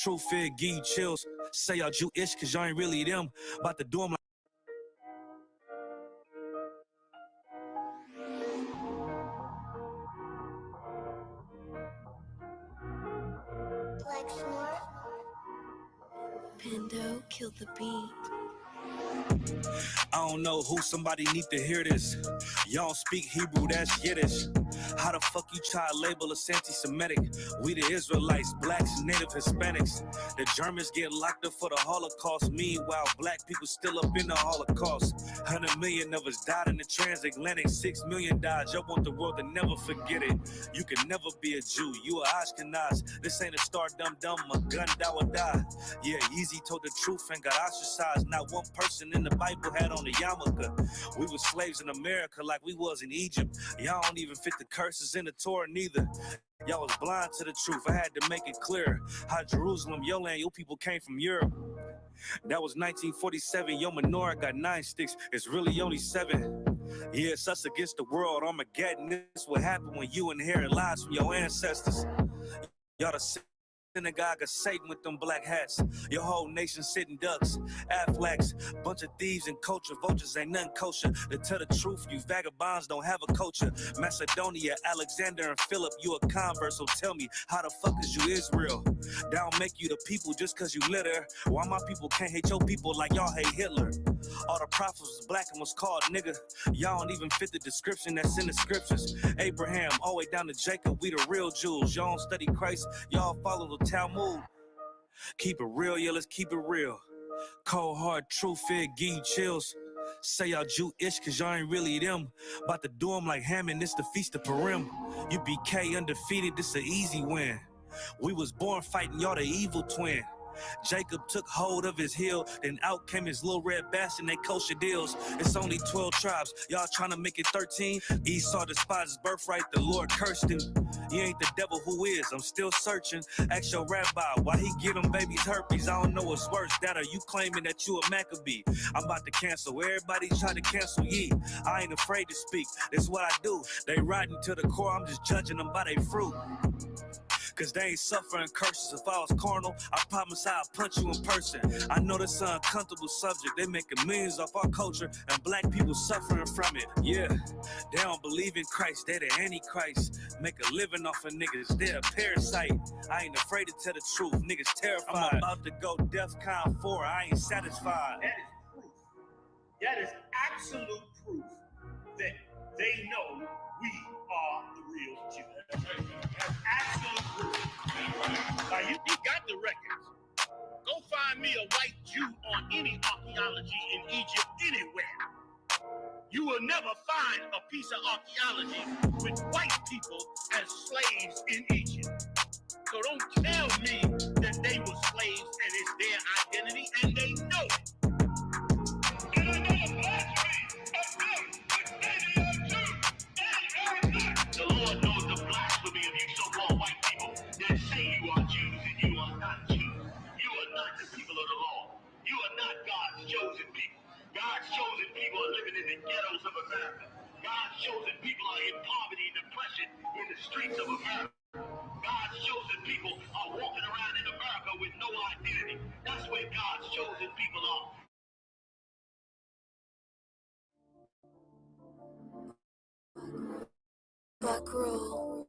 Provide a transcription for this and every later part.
truth, it give you chills. Say y'all Jewish cause y'all ain't really them. About to do them like Pendo killed the beat. I don't know who, somebody need to hear this. Y'all speak Hebrew, that's Yiddish. How the fuck you try to label us anti-Semitic? We the Israelites, blacks, native Hispanics. The Germans get locked up for the Holocaust. Meanwhile, black people still up in the Holocaust. 100 million of us died in the transatlantic. 6 million died. Y'all want the world to never forget it. You can never be a Jew. You a Ashkenaz. This ain't a star dum-dum, a gun die or die. Yeah, Yeezy told the truth and got ostracized. Not one person in the Bible had on a yarmulke. We were slaves in America like we was in Egypt. Y'all don't even fit the curses in the Torah neither. Y'all was blind to the truth. I had to make it clear how Jerusalem, your land, your people came from Europe. That was 1947. Your menorah got 9 sticks. It's really only 7. Yeah, it's us against the world. Armageddon. This what happened when you inherit lies from your ancestors. Y'all the synagogue of Satan with them black hats. Your whole nation sitting ducks, Aflacs, bunch of thieves and culture vultures ain't nothing kosher. To tell the truth, you vagabonds don't have a culture. Macedonia, Alexander and Philip, you a convert, so tell me, how the fuck is you Israel? That don't make you the people just cause you litter. Why my people can't hate your people like y'all hate Hitler? All the prophets was black and was called nigga. Y'all don't even fit the description that's in the scriptures. Abraham, all the way down to Jacob, we the real Jews. Y'all don't study Christ, y'all follow the Talmud. Keep it real, yeah, let's keep it real. Cold hard truth, it give you chills. Say y'all Jewish cause y'all ain't really them. About to do them like Hammond, this the Feast of Purim. You BK undefeated, this an easy win. We was born fighting, y'all the evil twin. Jacob took hold of his heel, then out came his little red bastard and they kosher deals. It's only 12 tribes, y'all trying to make it 13. Esau despised his birthright, the Lord cursed him. He ain't the devil, who is? I'm still searching. Ask your rabbi, why he give them babies herpes? I don't know what's worse, that or you claiming that you a Maccabee. I'm about to cancel, everybody try to cancel ye. I ain't afraid to speak, that's what I do. They riding to the core, I'm just judging them by their fruit. Cause they ain't suffering curses. If I was carnal, I promise I'll punch you in person. I know this an uncomfortable subject. They making millions off our culture and black people suffering from it. Yeah, they don't believe in Christ. They the Antichrist. Make a living off of niggas. They're a parasite. I ain't afraid to tell the truth. Niggas terrified. I'm about to go DEFCON 4. I ain't satisfied. That is proof. That is absolute proof that they know we are the real Jews. That's absolute proof. Now, you got the records. Go find me a white Jew on any archaeology in Egypt anywhere. You will never find a piece of archaeology with white people as slaves in Egypt. So don't tell me that they were slaves and it's their identity, and they know it. And I know the blasphemy of them that say they are Jews. The Lord knows the blasphemy of you so-called white people that say you are Jews and you are not Jews. You are not the people of the law. You are not God's chosen people. God's chosen people are living in the ghettos of America. God's chosen people are in poverty and depression in the streets of America. God's chosen people are walking around in America with no identity. That's where God's chosen people are. Back row.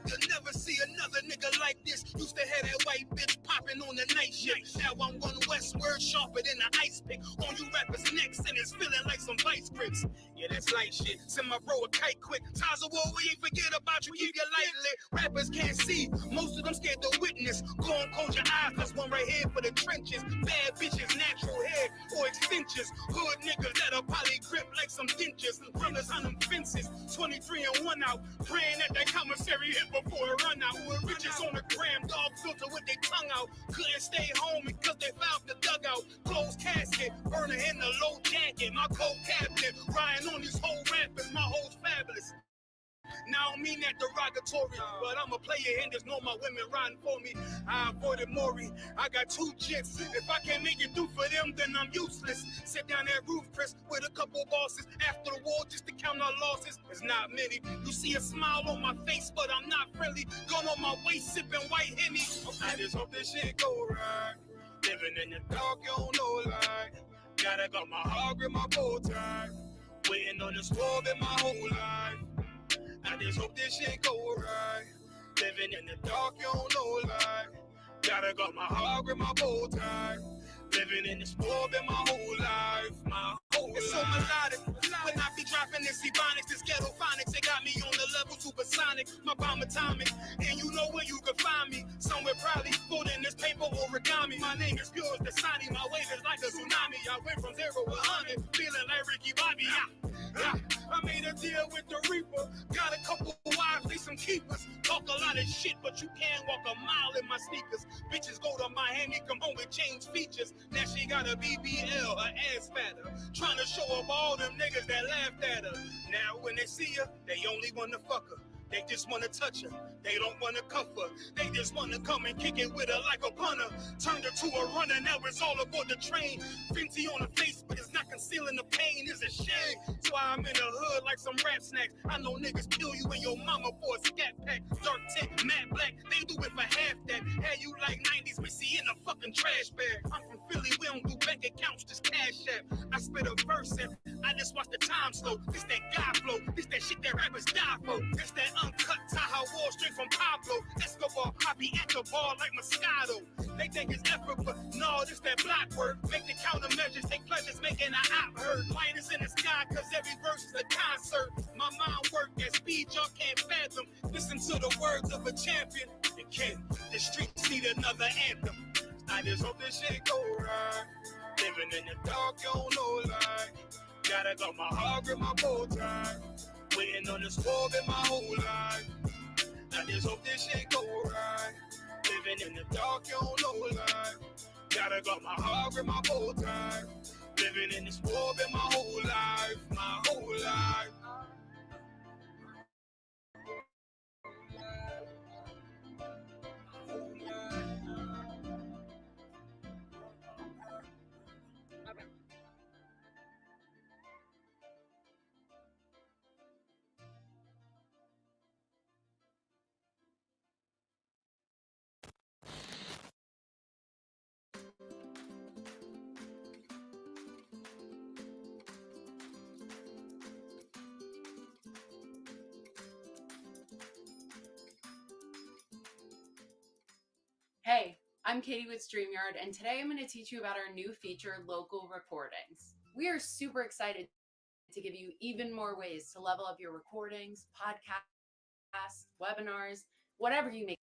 You'll never see another nigga like this. Used to have that white bitch popping on the night shift. Now I'm one westward, sharper than an ice pick. On you rappers' necks, and it's feeling like some vice grips. Yeah, that that's light shit. Send my bro a kite quick. Ties of war, we ain't forget about you. Keep your light lit. Rappers can't see. Most of them scared to witness. Go and close your eyes. There's one right here for the trenches. Bad bitches, natural hair or extensions. Hood niggas that'll probably grip like some dentures. Brothers on them fences. 23 and 1 out. Praying that that commissary hit before it run out. Who are riches on the gram. Dog filter with their tongue out. Couldn't stay home because they found the dugout. Closed casket. Burner in the low jacket. My cold cabinet. Riding on these whole rappers. My hoes fabulous. Now I don't mean that derogatory, but I'm a player and there's no my women riding for me. I avoided Maury. I got 2 jits. If I can't make it through for them, then I'm useless. Sit down that roof, Chris, with a couple bosses after the war just to count our losses. There's not many. You see a smile on my face, but I'm not friendly. Gun on my waist, sipping white Henny. I just hope this shit go right. Living in the dark, you don't know light. Gotta got my heart with my bow tie. Waiting on the squad in my whole life. I just hope this shit go right. Living in the dark, you don't know light. Gotta got my heart with my bow tie. Living in the sport in my whole life. My whole life. It's so melodic. When I be dropping this ebonics, this ghetto phonics, it got me on the level supersonic. My bomb atomic. And you know where you can find me. Somewhere probably folding this paper origami. My name is pure as the Sani. My wave is like a tsunami. I went from 0 to 100. Feeling like Ricky Bobby. I made a deal with the Reaper. Got a couple wives, they some keepers. Talk a lot of shit, but you can't walk a mile in my sneakers. Bitches go to Miami, come home with change features. Now she got a BBL, her ass fatter. Trying to show up all them niggas that laughed at her. Now when they see her, they only wanna fuck her. They just wanna touch her. They don't wanna cuff her. They just wanna come and kick it with her like a punter. Turned her to a runner, now it's all aboard the train. Fenty on her face, but it's not concealing the pain. It's a shame. That's why I'm in the hood like some rap snacks. I know niggas kill you and your mama for a scat pack. Dark tint, matte black, they do it for half that. Had you like 90s Missy in a fucking trash bag. I'm from Philly, we don't do bank accounts, just cash app. I spit a verse and I just watch the time slow. This that guy flow, this that shit that rappers die for. This that uncut CHAAWAL straight from Pablo Escobar. I be at the bar like Moscato. They think it's effort, but no, this that block work. Make the countermeasures, take pleasures, making an op heard. Lighters in the sky, cause every verse is a concert. My mind work at speed y'all can't fathom. Listen to the words of a champion. You can't, the streets need another anthem. I just hope this shit go right. Living in the dark, you don't know light. Gotta got my heart with my bow tie. Waiting on the squad in my whole life. I just hope this shit go right. Living in the dark, you don't know life. Gotta got my heart with my bow tie. Living in the squad in my whole life. My whole life. Hey, I'm Katie with StreamYard, and today I'm going to teach you about our new feature, Local Recordings. We are super excited to give you even more ways to level up your recordings, podcasts, webinars, whatever you make.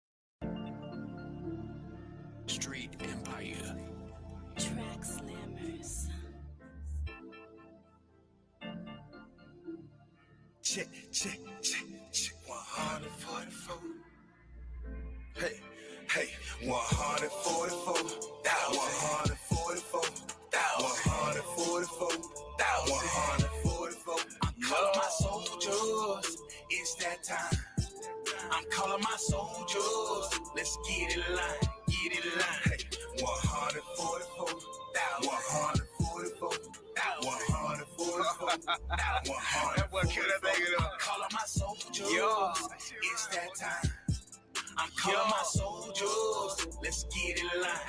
Street Empire. Track slammers. Check, 144. Hey, 144. 144. 144. I'm calling my soldiers. It's that time. I'm calling my soldiers. Let's get it line. Hey, 144. 144. 144. That boy killed that thing up. I'm calling my soldiers. Yo. It's that time. I'm calling my soldiers. Let's get it line.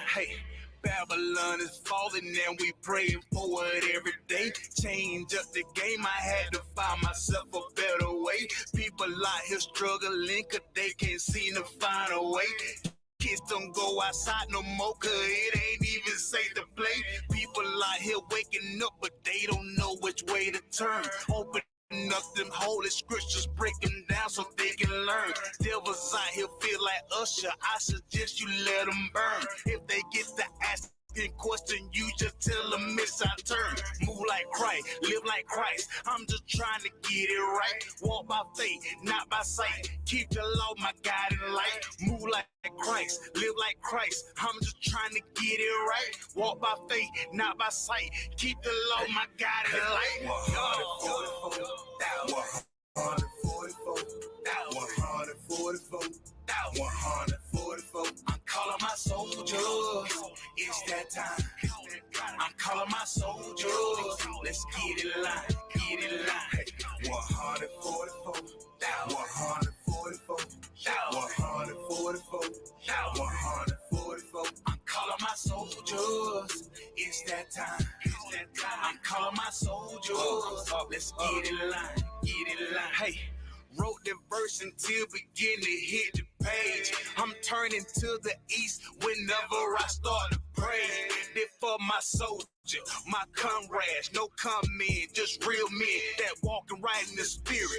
Hey. Babylon is falling and we praying for it every day. Change up the game, I had to find myself a better way. People out here struggling cause they can't seem to find a way. Kids don't go outside no more, cause it ain't even safe to play. People out here waking up, but they don't know which way to turn. Open up them holy scriptures, break them down so they can learn. Devils out here feel like Usher, I suggest you let them burn. If they get to ask in question, you just tell them it's our turn. Move like Christ, live like Christ. I'm just trying to get it right. Walk by faith, not by sight. Keep the law, my guiding light. Move like Christ, live like Christ. I'm just trying to get it right. Walk by faith, not by sight. Keep the law, my guiding light. 144. I'm calling my soldiers. It's that time. I'm calling my soldiers. Let's get it line, get it line. 144. 144. 144. I'm calling my soldiers. It's that time. I'm calling my soldiers. Let's get it line, get it line. Hey. Wrote the verse until begin to hit the page. I'm turning to the east whenever I start to pray. This for my soldier, my comrades, no comment, just real men that walking right in the spirit.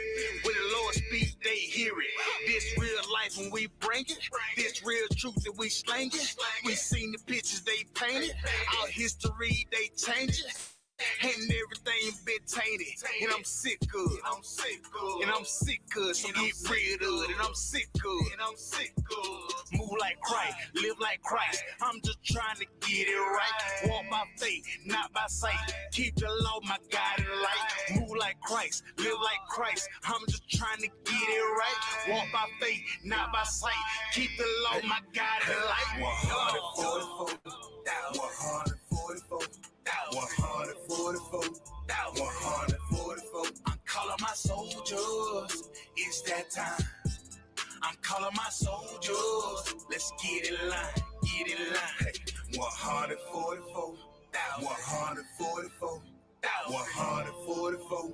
When the Lord speaks, they hear it. This real life when we bring it, this real truth that we slang it. We seen the pictures they painted, our history they change it. And everything been tainted, and I'm sick of it. And I'm sick of it, so get rid of it. And I'm sick of it. Move like Christ, live like Christ. I'm just trying to get it right. Walk by faith, not by sight. Keep the law, my guiding light. Move like Christ, live like Christ. I'm just trying to get it right. Walk by faith, not by sight. Keep the law, my guiding light. 144. 144. I'm calling my soldiers. It's that time. I'm calling my soldiers. Let's get it line, get it line. 144. 144. 144.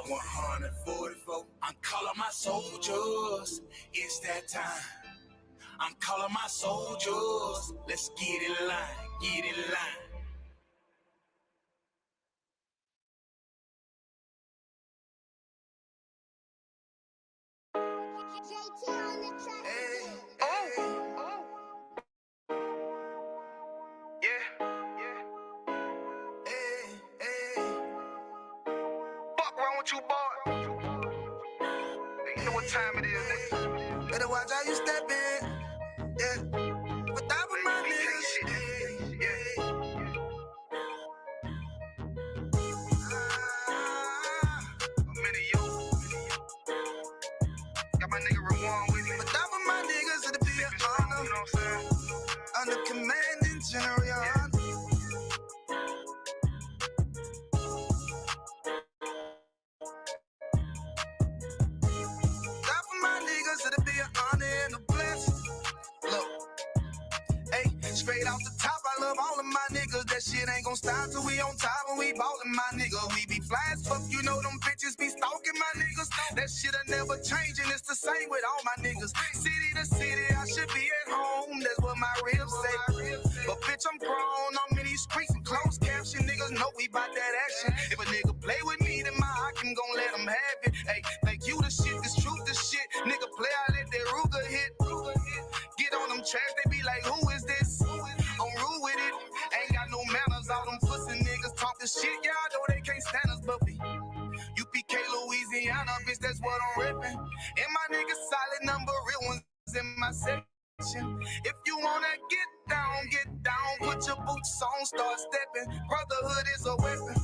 144. I'm calling my soldiers. It's that time. I'm calling my soldiers. Let's get it line, get it line. You boy, you know what time it is, nigga. Better watch how you step in, yeah. But that was my niggas, yeah. Many yo, got my nigga Ramon with me. But that was my niggas, it'll be an honor. You know what I'm saying? Under commanding General, yeah. Straight off the top, I love all of my niggas. That shit ain't gon' stop till we on top and we ballin', my nigga. We be fly as fuck, you know them bitches be stalking my niggas. That shit'll never change and it's the same with all my niggas. City to city, I should be at home. That's what my ribs say. But bitch, I'm grown. I'm in these streets and closed caption. Niggas know we bout that action. If a nigga play with me, then my Hakim gon' let him have it. Hey, think you the shit, this truth the shit. Nigga play, I let that Ruger hit. Get on them tracks, they be like, who is this? I'm rude with it. Ain't got no manners. All them pussy niggas talking shit. Y'all know they can't stand us, but we UPK, Louisiana, bitch, that's what I'm ripping. And my niggas solid number, real ones in my section. If you wanna get down, put your boots on, start stepping. Brotherhood is a weapon.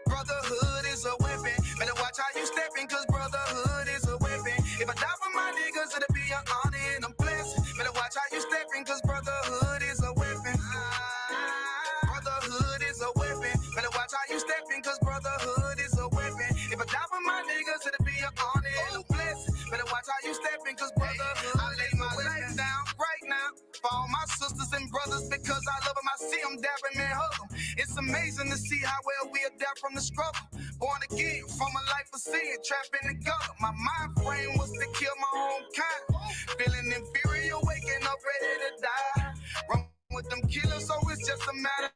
Brotherhood is a weapon. Better watch how you stepping, cause brotherhood is a weapon. If I die for my niggas, it'll be an honor and a blessing. Better watch how you stepping, cause brotherhood is a weapon. Brotherhood is a weapon. Better watch how you stepping, cause brotherhood is a weapon. If I die for my niggas, it'll be an honor and a blessing. Better watch how you stepping, cause brotherhood I lay my life down right now for all my sisters and brothers, because I love them. I see them dapping and hug them. It's amazing to see how well we adapt from the struggle. Born again from a life of sin, trapped in the gutter. My mind frame was to kill my own kind. Feeling inferior, waking ready to die. Run with them killers, so it's just a matter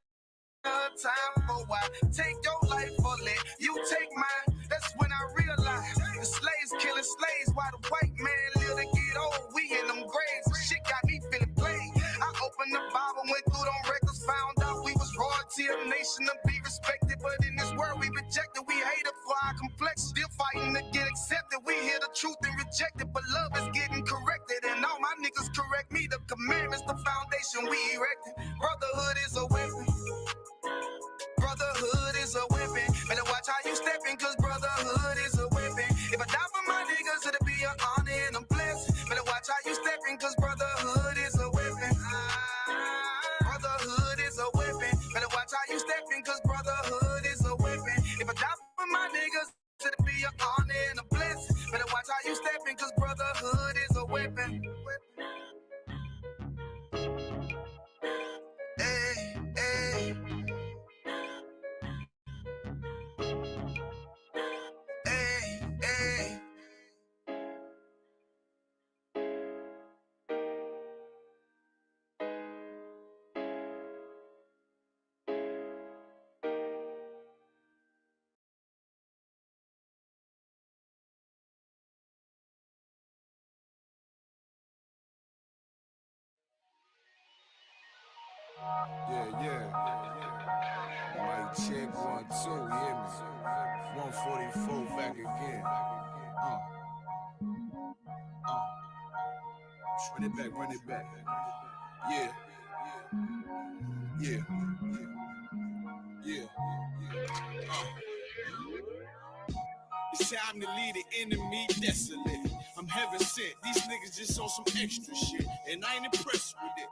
of time for a while. Take your life or let you take mine. That's when I realized the slaves killing slaves while the white man live to get old. We in them graves. Shit got me feeling played. I opened the Bible, went through them records, found out we was royalty, a nation to be respected. But in this world we rejected, we hated for our complex. Still fighting to get accepted. We hear the truth and reject it, but love is getting corrected. And all my niggas correct me. The commandments, the foundation we erected. Brotherhood is a weapon. Brotherhood is a weapon. Better watch how you stepping, cause brotherhood is a weapon. If I die for my niggas, it'll be an honor and a blessing. Better watch how you stepping, cause brotherhood is a weapon. Brotherhood is a weapon. Better watch how you stepping, cause brotherhood is a weapon. If I die for my niggas, it'll be an honor and a blessing. Better watch how you stepping, cause brotherhood is a weapon. Hey, hey. Hey, hey. Yeah. Mic check 1, 2, you hear me? 144 back again. Run it back. Yeah. It's time to leave the enemy desolate. I'm heaven sent. These niggas just on some extra shit, and I ain't impressed with it.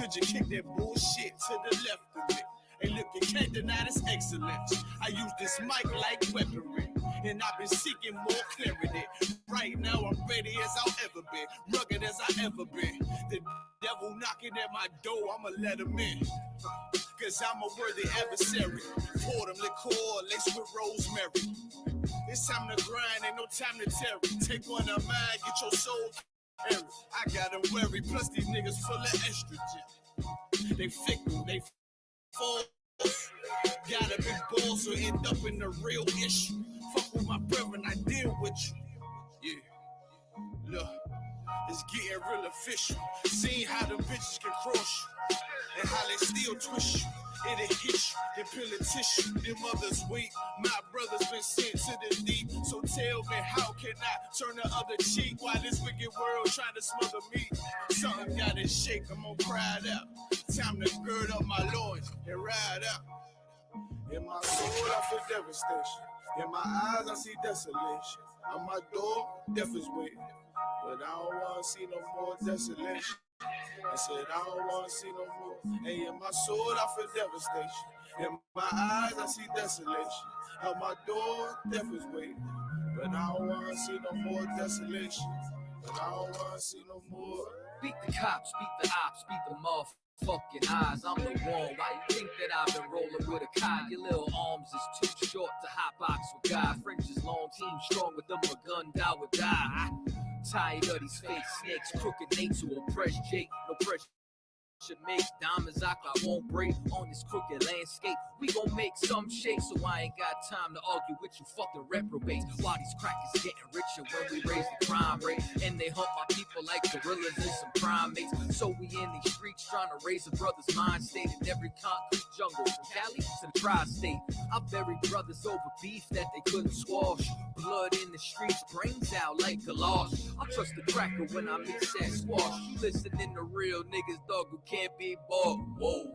Could you kick that bullshit to the left of it? Hey, look, you can't deny this excellence. I use this mic like weaponry, and I've been seeking more clarity. Right now, I'm ready as I'll ever be, rugged as I ever been. The devil knocking at my door, I'ma let him in. Cause I'm a worthy adversary. Pour them liquor laced with rosemary. It's time to grind, ain't no time to tarry. Take one of mine, get your soul carried. I got them worried, plus these niggas full of estrogen. They fickle, they false. Got a big ball, so end up in the real issue. Fuck with my brethren, I deal with you. Yeah, look, it's getting real official. Seeing how them bitches can cross you, and how they still twist you. It'll hit you, then peel a tissue. Them others weak, my brother's been sent to the deep. So tell me, how can I turn the other cheek while this wicked world trying to smother me? Something gotta shake, I'm gonna cry it out. Time to gird up my loins and ride out. In my soul, I feel devastation. In my eyes, I see desolation. On my door, death is waiting. But I don't wanna see no more desolation. I said, I don't wanna see no more. Hey, in my soul, I feel devastation. In my eyes, I see desolation. Out my door, death is waiting. But I don't wanna see no more desolation. But I don't wanna see no more. Beat the cops, beat the ops, beat the motherfucking eyes. I'm the one. Why you think that I've been rolling with a Kai? Your little arms is too short to hotbox with guys. French is long, team strong with them, a gun, die would die. Tired of these fake snakes, crooked Nate to oppress Jake. No pressure should make diamonds I won't break on this crooked landscape. We gon' make some shake, so I ain't got time to argue with you fucking reprobates. While these crackers getting richer when we raise the crime rate, and they hunt my people like gorillas and some primates. So we in these streets trying to raise a brother's mind state in every concrete jungle, from Cali to the tri-state. I buried brothers over beef that they couldn't squash. Blood in the streets, brains out like a loss. I trust the cracker when I mix that squash. You listening to real niggas, dog, who can't be bought. Whoa.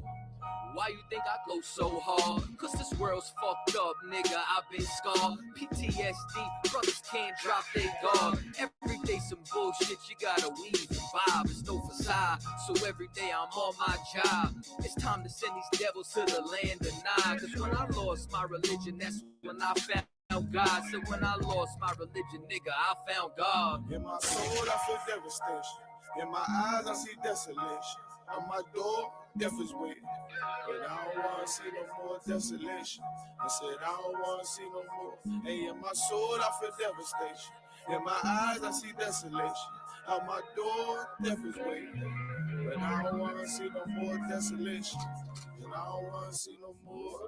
Why you think I go so hard? Cause this world's fucked up, nigga, I've been scarred. PTSD, brothers can't drop their guard. Every day some bullshit, you gotta weave and bob. It's no facade, so every day I'm on my job. It's time to send these devils to the land of Nod. Cause when I lost my religion, that's when I found God. So when I lost my religion, nigga, I found God. In my soul, I feel devastation. In my eyes, I see desolation. On my door, death is waiting. But I don't wanna see no more desolation. I said I don't wanna see no more. Hey, in my soul, I feel devastation. In my eyes, I see desolation. Out my door, death is waiting. But I don't want to see no more desolation. And I don't want to see no more.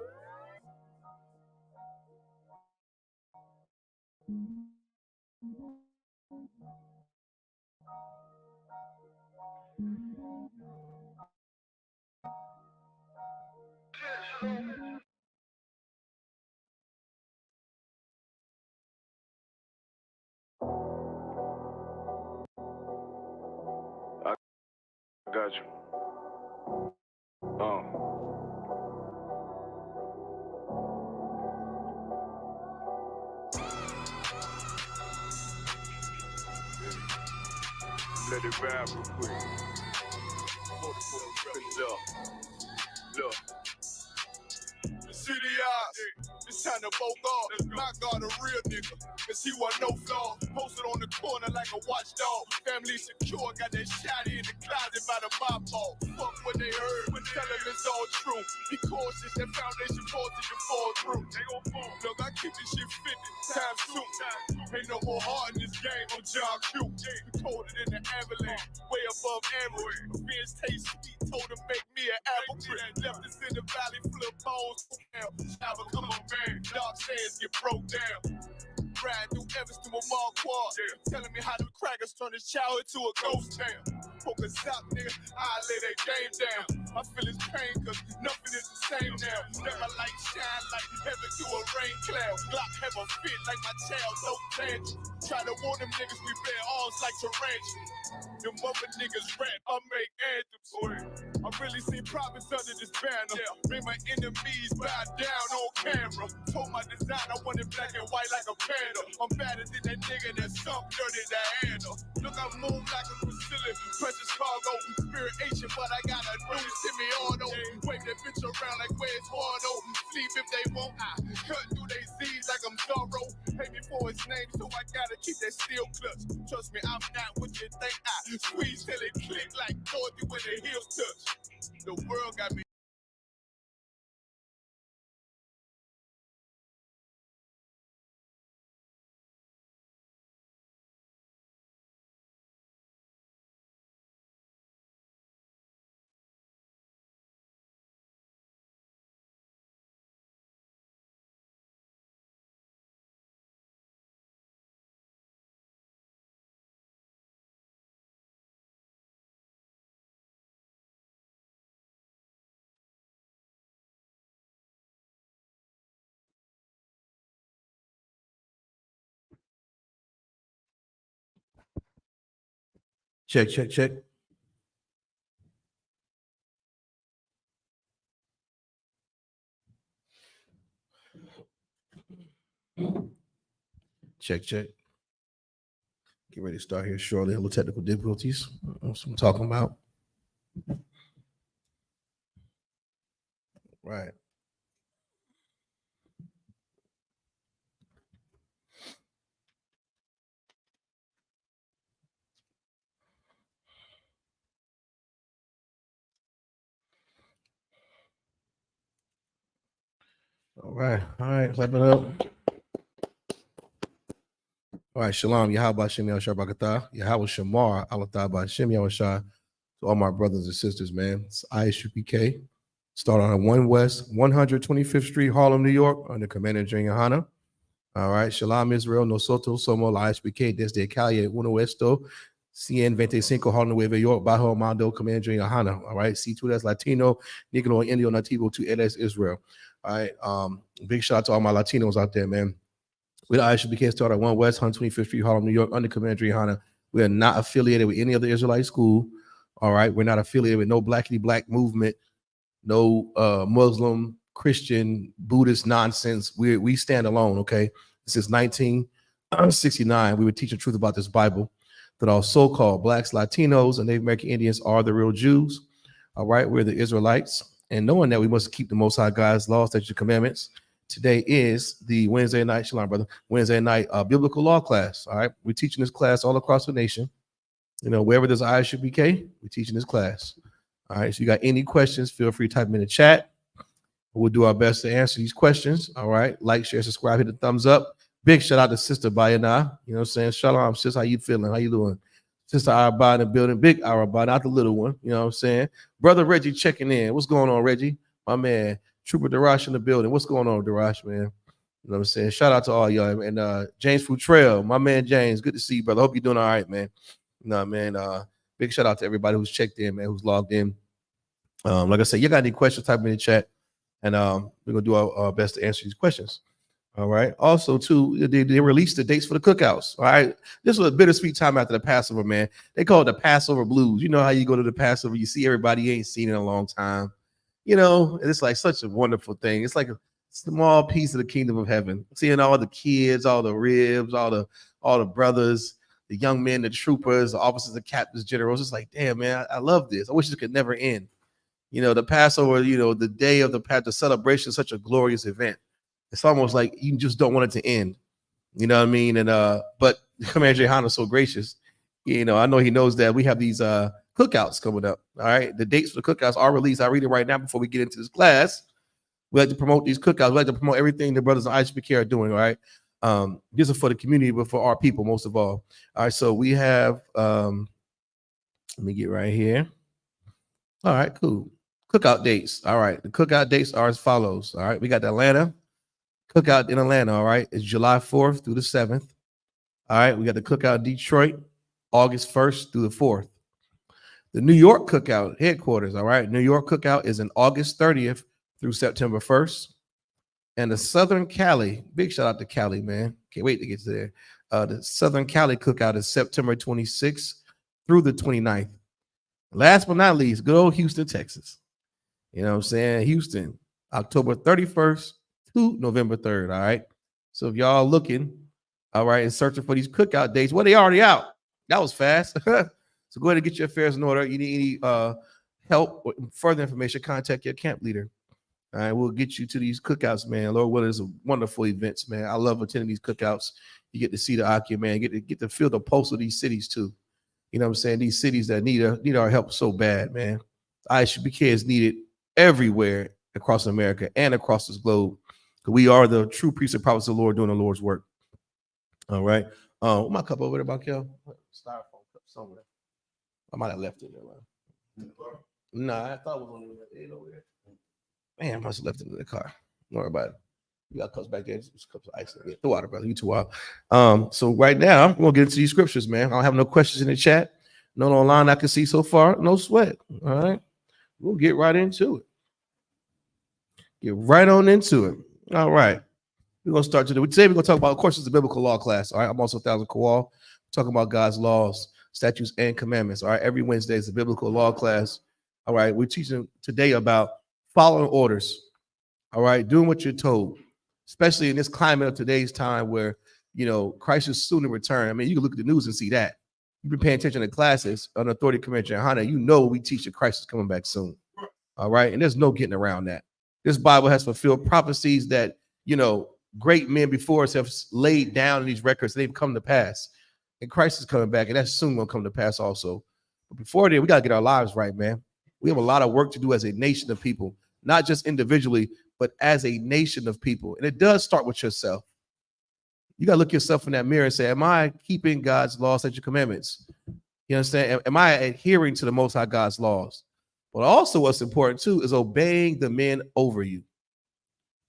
I got you. Let it rap real quick. Look. City eyes, it's time to bolt off. My God, a real nigga, cause he wasn't no flaw. Posted on the corner like a watchdog. Family secure, got that shotty in the closet by the mob ball. Fuck what they heard, but tell them it's all true. Be cautious, that foundation falls till you fall through. They gon' fall. Look, I keep this shit 50 times 2. Ain't no more heart in this game, I'm John Q. We colder than the avalanche, way above average. Fans taste sweet, told him make me an apple tree. Left us in the valley, flip bones. Shower, come on, man. Dark sands get broke down. Riding through Evanston with Mark Quad. Telling me how them crackers turn the shower into a ghost town. Poke us out, nigga. I lay that game down. I feel his pain, cause nothing is the same now. Let my light shine like heaven through a rain cloud. Glock have a fit like my child, no tangent. Try to warn them niggas we bear arms like tarantula. Them mother niggas rap, I make anthems. I really seen prophets under this banner. Made my enemies bow down on camera. Told my design I wanted black and white like a panda. I'm better than that nigga that sunk dirty Diana. Look, I move like a Brazilian, precious cargo, spirit ancient, but I got a new semi-auto. Wave that bitch around like where's Wardo. Sleep if they won't, I cut through they Z's like I'm Zorro. Pay me for his name, so I gotta keep that steel clutch. Trust me, I'm not what you think. I squeeze till it click like Dorothy when the heels touch. The world got me. Check. Check. Get ready to start here shortly. A little technical difficulties. That's what I'm talking about. Right. All right. Clap it up. All right, Shalom, Yahweh Shem Yahweh Yahweh Shamar, Allah by Shem Yahweh Shah. To all my brothers and sisters, man. It's Isupk. Start on 1 West, 125th Street, Harlem, New York, under Commander Junior Hana. All right, Shalom Israel, Nosotros somos la Isupk desde calle 1 Oesto, 125 Harlem, Nueva York, Bajo Mando, Commander Junior Hana. All right, C2, that's Latino, Negro, Indio, Nativo, 2 LS Israel. All right, big shout out to all my Latinos out there, man. We're the Isupk, start at 1 West, 125th Street, Harlem, New York, under Commander Junior Hana. We are not affiliated with any other Israelite school. All right, we're not affiliated with no blackity black movement, no Muslim, Christian, Buddhist nonsense. We stand alone, okay? Since 1969, we were teaching truth about this Bible, that all so-called blacks, Latinos, and Native American Indians are the real Jews. All right, we're the Israelites. And knowing that we must keep the Most High God's laws, statutes, and commandments. Today is the Wednesday night, Shalom, brother, Wednesday night biblical law class. All right, we're teaching this class all across the nation. You know, wherever there's Isupk, we're teaching this class. All right, so you got any questions, feel free to type them in the chat. We'll do our best to answer these questions. All right, like, share, subscribe, hit the thumbs up. Big shout out to Sister Bayana. You know what I'm saying? Shalom, sis, how you feeling? How you doing? Sister Araba in the building, big Araba, not the little one. You know what I'm saying? Brother Reggie checking in. What's going on, Reggie? My man, Trooper Darash in the building. What's going on, Darash, man? You know what I'm saying? Shout out to all y'all. And James Futrell, my man James. Good to see you, brother. Hope you're doing all right, man. You know, man. Big shout out to everybody who's checked in, man, who's logged in. Like I said, you got any questions, type them in the chat. And we're gonna do our best to answer these questions. All right. Also, too, they released the dates for the cookouts. All right. This was a bittersweet time after the Passover, man. They call it the Passover blues. You know how you go to the Passover, you see everybody you ain't seen in a long time. You know, it's like such a wonderful thing. It's like a small piece of the kingdom of heaven. Seeing all the kids, all the ribs, all the brothers, the young men, the troopers, the officers, the captains, generals. It's like, damn, man, I love this. I wish it could never end. You know, the Passover, you know, the day of the celebration is such a glorious event. It's almost like you just don't want it to end. You know what I mean? And but Commander Jehan is so gracious. You know, I know he knows that we have these cookouts coming up. All right. The dates for the cookouts are released. I'll read it right now before we get into this class. We like to promote these cookouts. We like to promote everything the brothers and Isupk are doing. All right. This is for the community, but for our people, most of all. All right. So we have let me get right here. All right, cool. Cookout dates. All right. The cookout dates are as follows. All right. We got the Atlanta cookout in Atlanta. All right. It's July 4th through the 7th. All right. We got the cookout in Detroit, August 1st through the 4th. The New York cookout headquarters. All right. New York cookout is in August 30th through September 1st. And the Southern Cali, big shout out to Cali, man. Can't wait to get to there. The Southern Cali cookout is September 26th through the 29th. Last but not least, good old Houston, Texas. You know what I'm saying? Houston, October 31st to November 3rd. All right. So if y'all looking, all right, and searching for these cookout dates, well, they already out. That was fast. So go ahead and get your affairs in order. You need any help or further information, contact your camp leader. All right, we'll get you to these cookouts, man. Lord willing, it's a wonderful events, man. I love attending these cookouts. You get to see the Akia, man. Get to feel the pulse of these cities too. You know what I'm saying? These cities that need our help so bad, man. ISUPK is needed everywhere across America and across this globe. We are the true priests and prophets of the Lord doing the Lord's work. All right. What my cup over there, Bakel? Styrofoam cup somewhere. I might have left it there. Nah, I thought it was over there. Man, I must have left it in the car. Don't worry about it. You got cups back there. Just cups of ice. Get the water, brother. You too wild. So right now, we're gonna get into these scriptures, man. I don't have no questions in the chat. None online I can see so far. No sweat. All right. We'll get right into it. Get right on into it. All right. We're gonna start today. Today we're gonna talk about, of course, it's a biblical law class. All right. I'm also CHAAWAL. We're talking about God's laws, statutes, and commandments. All right. Every Wednesday is a biblical law class. All right. We're teaching today about following orders. All right. Doing what you're told, especially in this climate of today's time where, you know, Christ is soon to return. I mean, you can look at the news and see that. You've been paying attention to classes on authority commander Hannah. You know, we teach that Christ is coming back soon. All right. And there's no getting around that. This Bible has fulfilled prophecies that, you know, great men before us have laid down in these records. They've come to pass. And Christ is coming back. And that's soon going to come to pass also. But before then, we got to get our lives right, man. We have a lot of work to do as a nation of people, not just individually, but as a nation of people. And it does start with yourself. You got to look yourself in that mirror and say, am I keeping God's laws, statutes, and commandments? You understand? Am I adhering to the Most High God's laws? But also what's important too is obeying the men over you.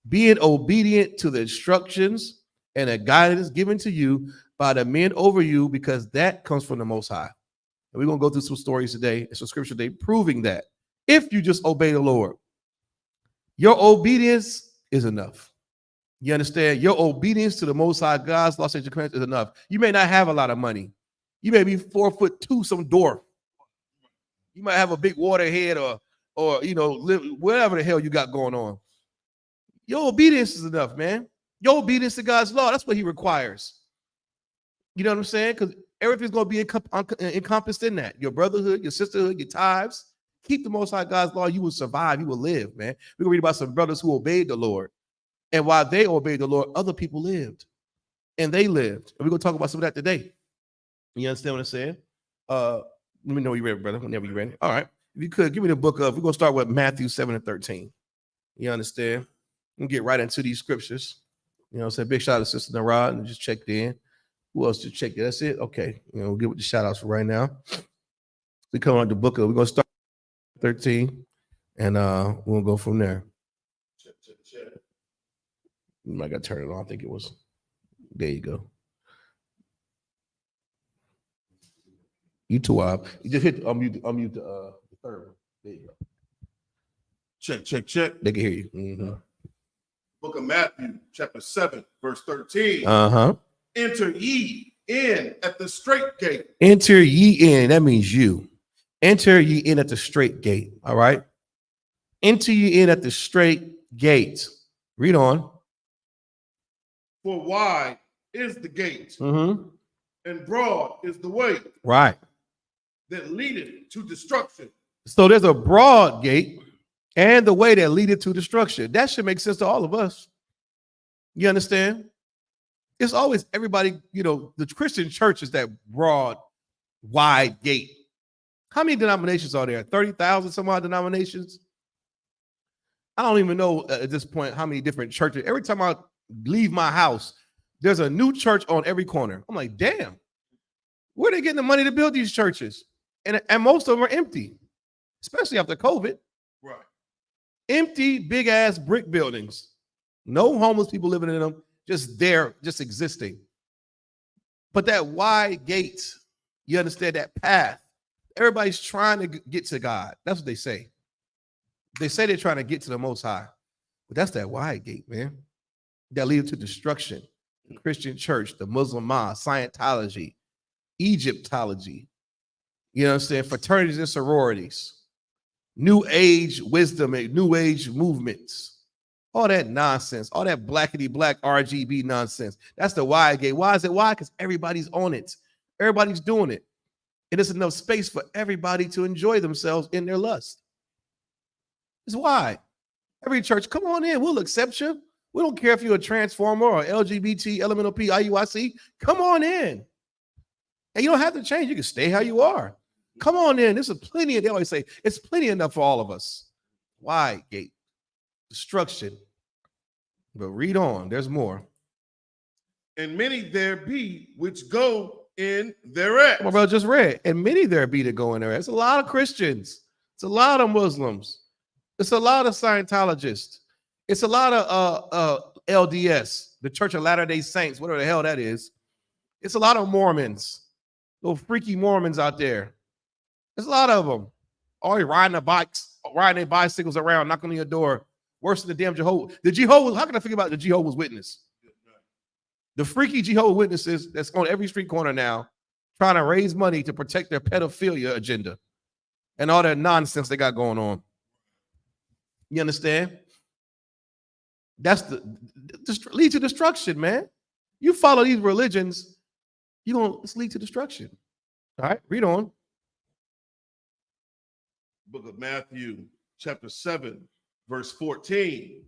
Being obedient to the instructions and the guidance given to you by the men over you, because that comes from the Most High. And we're going to go through some stories today and some scripture today proving that if you just obey the Lord, your obedience is enough. You understand? Your obedience to the Most High God's law, statutes, and commandments is enough. You may not have a lot of money. You may be 4'2", some dwarf. You might have a big water head or you know, whatever the hell you got going on. Your obedience is enough, man. Your obedience to God's law, that's what he requires. You know what I'm saying? Because everything's going to be encompassed in that. Your brotherhood, your sisterhood, your tithes. Keep the Most High God's law. You will survive. You will live, man. We're going to read about some brothers who obeyed the Lord. And while they obeyed the Lord, other people lived. And they lived. And we're going to talk about some of that today. You understand what I'm saying? Let me know you're ready, brother, whenever you're ready. All right. If you could, give me the book of, we're going to start with Matthew 7:13. You understand? We'll get right into these scriptures. You know what I'm saying? Big shout out to Sister Narad and just checked in. Who else to check? That's it. Okay, we'll give it the shout outs for right now. We come on the book. We're gonna start 13, and we'll go from there. Check. I got to turn it on. I think it was. There you go. You too, Ab. You just hit unmute the third one. There you go. Check. They can hear you. Mm-hmm. Book of Matthew, chapter 7, verse 13. Enter ye in at the straight gate. Enter ye in. That means you. Enter ye in at the straight gate. All right. Enter ye in at the straight gate. Read on. For wide is the gate, Mm-hmm. and broad is the way Right. that leadeth to destruction. So there's a broad gate and the way that leadeth to destruction. That should make sense to all of us. You understand? It's always everybody, the Christian church is that broad, wide gate. How many denominations are there? 30,000 some odd denominations? I don't even know at this point how many different churches. Every time I leave my house, there's a new church on every corner. I'm like, damn, where are they getting the money to build these churches? And most of them are empty, especially after COVID. Right. Empty, big ass brick buildings. No homeless people living in them, just there, just existing. But that wide gate, you understand that path. Everybody's trying to get to God. That's what they say. They say they're trying to get to the Most High. But that's that wide gate, man. That leads to destruction. The Christian church, the Muslim mosque, Scientology, Egyptology, fraternities and sororities, New Age wisdom, New Age movements, all that nonsense, all that blackity black RGB nonsense. That's the wide gate. Why is it wide? Because everybody's on it. Everybody's doing it. And there's enough space for everybody to enjoy themselves in their lust. It's wide. Every church, come on in. We'll accept you. We don't care if you're a transformer or LGBT, elemental P, IUIC. Come on in. And you don't have to change. You can stay how you are. Come on in. There's plenty. They always say it's plenty enough for all of us. Wide gate. Destruction. But read on. There's more. And many there be which go in thereat. My brother just read. And many there be that go in thereat. It's a lot of Christians. It's a lot of Muslims. It's a lot of Scientologists. It's a lot of LDS, the Church of Latter-day Saints, whatever the hell that is. It's a lot of Mormons, little freaky Mormons out there. There's a lot of them. Always riding their bicycles around, knocking on your door. Worse than the damn Jehovah's. How can I figure about the Jehovah's Witness? The freaky Jehovah's Witnesses that's on every street corner now, trying to raise money to protect their pedophilia agenda and all that nonsense they got going on. You understand? That's lead to destruction, man. You follow these religions, it's lead to destruction. All right, read on. Book of Matthew, chapter 7, verse 14.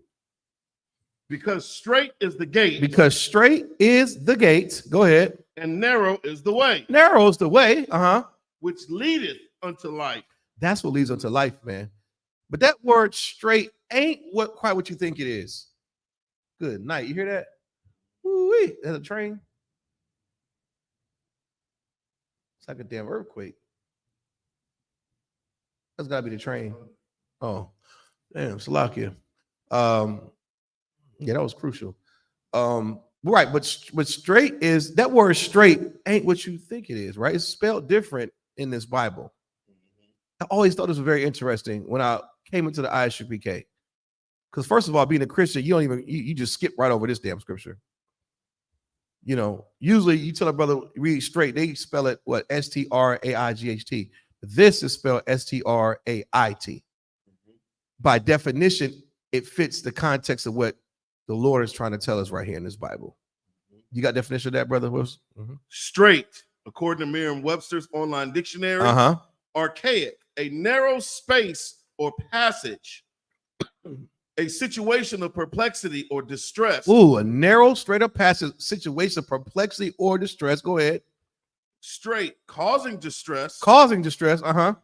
Because straight is the gate. Because straight is the gate. Go ahead. And narrow is the way. Narrow is the way. Which leadeth unto life. That's what leads unto life, man. But that word straight ain't quite what you think it is. Good night. You hear that? Woo-wee. There's a train. It's like a damn earthquake. That's gotta be the train. Oh, damn, Salakia. Yeah, that was crucial. Right, but straight is that word straight ain't what you think it is, right? It's spelled different in this Bible. I always thought this was very interesting when I came into the Isupk. Because first of all, being a Christian, you just skip right over this damn scripture. Usually you tell a brother read straight, they spell it what? S-T-R-A-I-G-H-T. This is spelled S-T-R-A-I-T. By definition, it fits the context of what the Lord is trying to tell us right here in this Bible. You got definition of that, brother? Straight, according to Merriam-Webster's online dictionary, archaic, a narrow space or passage, a situation of perplexity or distress. Ooh, a narrow, straight up passage, situation of perplexity or distress. Go ahead. Straight, causing distress.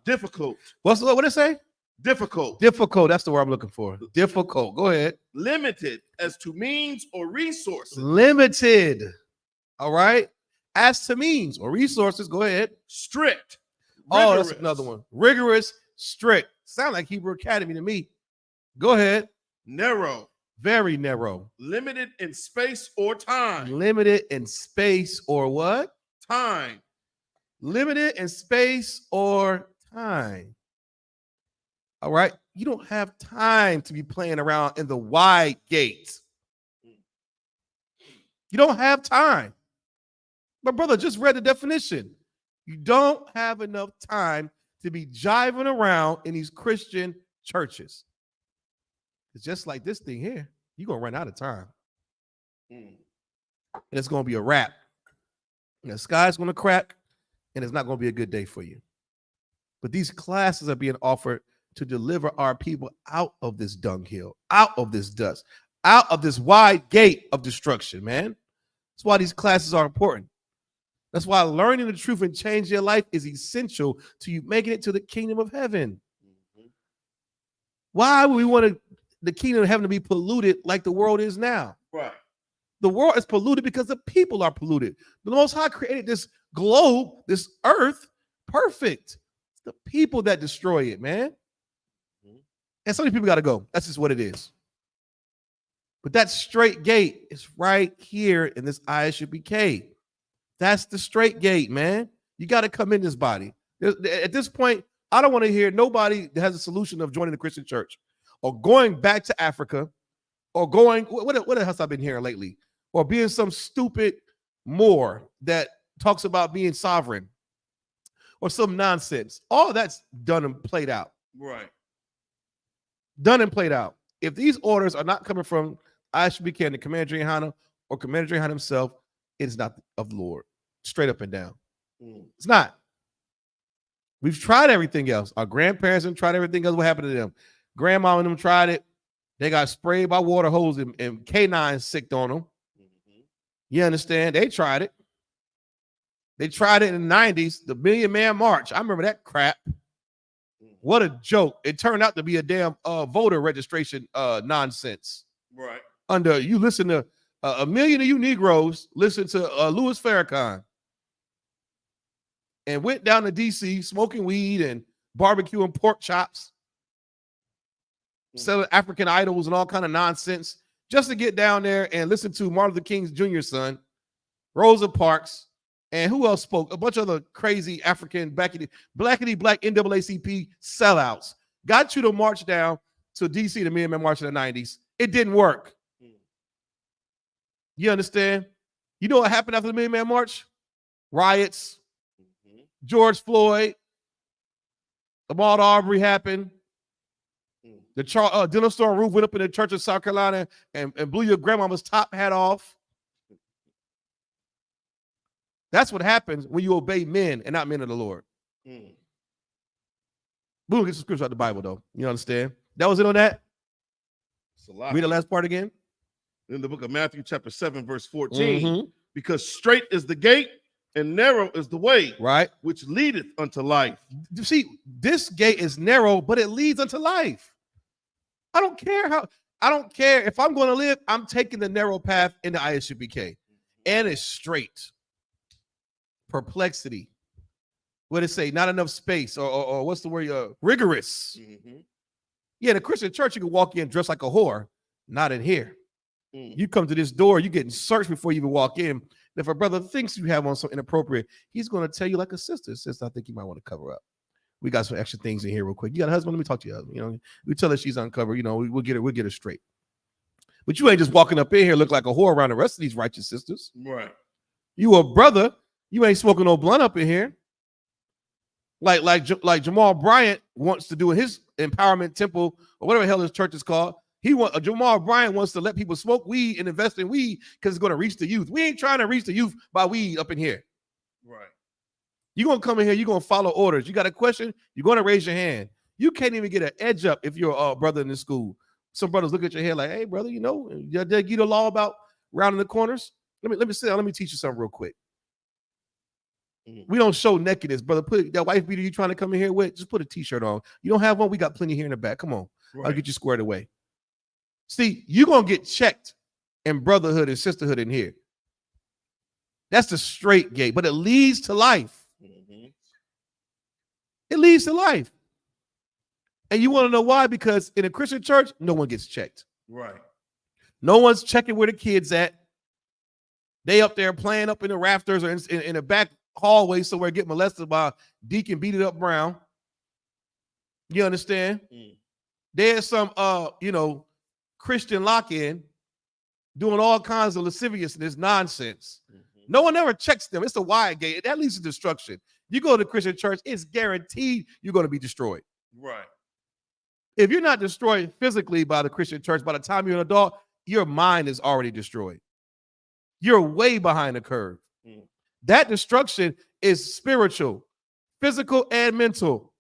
Difficult. What did it say? Difficult. That's the word I'm looking for. Difficult. Go ahead. Limited as to means or resources. Limited. All right. As to means or resources, go ahead. Strict. Oh, that's Rigorous. another one. Rigorous, strict. Sound like Hebrew Academy to me. Go ahead. Narrow. Very narrow. Limited in space or time. Limited in space or what? Time. Limited in space or time. All right. You don't have time to be playing around in the wide gate. You don't have time. My brother just read the definition. You don't have enough time to be jiving around in these Christian churches. It's just like this thing here. You're going to run out of time. And it's going to be a wrap. And the sky's going to crack, and it's not going to be a good day for you. But these classes are being offered to deliver our people out of this dunghill, out of this dust, out of this wide gate of destruction, man. That's why these classes are important. That's why learning the truth and changing your life is essential to you making it to the kingdom of heaven. Why would we want the kingdom of heaven to be polluted like the world is now? Right. The world is polluted because the people are polluted. The Most High created this globe, this earth, perfect. It's the people that destroy it, man. And so many people got to go. That's just what it is. But that straight gate is right here in this Isupk. That's the straight gate, man. You got to come in this body. At this point, I don't want to hear nobody that has a solution of joining the Christian church or going back to Africa or going, what else I've been hearing lately? Or being some stupid Moor that talks about being sovereign or some nonsense. All that's done and played out. Right. Done and played out. If these orders are not coming from Isupk and the Commander in Hana or Commander in Hana himself, it is not of the Lord. Straight up and down. It's not. We've tried everything else. Our grandparents have tried everything else. What happened to them? Grandma and them tried it. They got sprayed by water hose and canines sicked on them. You understand? They tried it. They tried it in the 90s, the Million Man March. I remember that crap. What a joke. It turned out to be a damn voter registration nonsense. Right. Under you listen to a million of you Negroes listen to Louis Farrakhan and went down to DC smoking weed and barbecuing pork chops, selling African idols and all kind of nonsense just to get down there and listen to Martin Luther King Jr.'s son, Rosa Parks, and who else spoke? A bunch of other crazy African blackity black NAACP sellouts. Got you to march down to DC, the Million Man March in the 90s. It didn't work. You understand? You know what happened after the Million Man March? Riots. George Floyd. Ahmaud Arbery happened. The dinner store roof went up in the church of South Carolina and blew your grandmama's top hat off. That's what happens when you obey men and not men of the Lord. We're going to get some scripture out of the Bible, though. You understand? That was it on that? It's a lot. Read the last part again. In the book of Matthew, chapter 7, verse 14. Because straight is the gate and narrow is the way, right, which leadeth unto life. You see, this gate is narrow, but it leads unto life. I don't care if I'm going to live, I'm taking the narrow path into Isupk. And it's straight. Perplexity. What did it say? Not enough space, or what's the word? Rigorous. Yeah, in a Christian church, you can walk in dressed like a whore. Not in here. You come to this door, you're getting searched before you even walk in. If a brother thinks you have on something inappropriate, he's going to tell you like a sister. Sister, I think you might want to cover up. We got some extra things in here real quick. You got a husband? Let me talk to your husband. You know, we tell her she's uncovered. You know, we'll get her straight. But you ain't just walking up in here look like a whore around the rest of these righteous sisters. Right. You a brother. You ain't smoking no blunt up in here. Like Jamal Bryant wants to do in his empowerment temple or whatever the hell his church is called. Jamal Bryant wants to let people smoke weed and invest in weed because it's going to reach the youth. We ain't trying to reach the youth by weed up in here. Right. You're going to come in here. You're going to follow orders. You got a question? You're going to raise your hand. You can't even get an edge up if you're a brother in this school. Some brothers look at your head like, hey, brother, you know, did they get a law about rounding the corners? Let me sit down. Let me teach you something real quick. We don't show nakedness, brother. Put that wife beater you trying to come in here with, just put a t-shirt on. You don't have one? We got plenty here in the back. Come on. Right. I'll get you squared away. See, you're going to get checked in brotherhood and sisterhood in here. That's the straight gate, but it leads to life. Mm-hmm. It leads to life. And you want to know why? Because in a Christian church, no one gets checked. Right. No one's checking where the kids at. They up there playing up in the rafters or in the back hallway somewhere, get molested by Deacon Beat It Up Brown. You understand? Mm. There's some Christian lock-in doing all kinds of lasciviousness nonsense. Mm-hmm. No one ever checks them. It's a wide gate. That leads to destruction. You go to Christian church, it's guaranteed you're going to be destroyed. Right. If you're not destroyed physically by the Christian church, by the time you're an adult, your mind is already destroyed. You're way behind the curve. Mm. That destruction is spiritual, physical, and mental.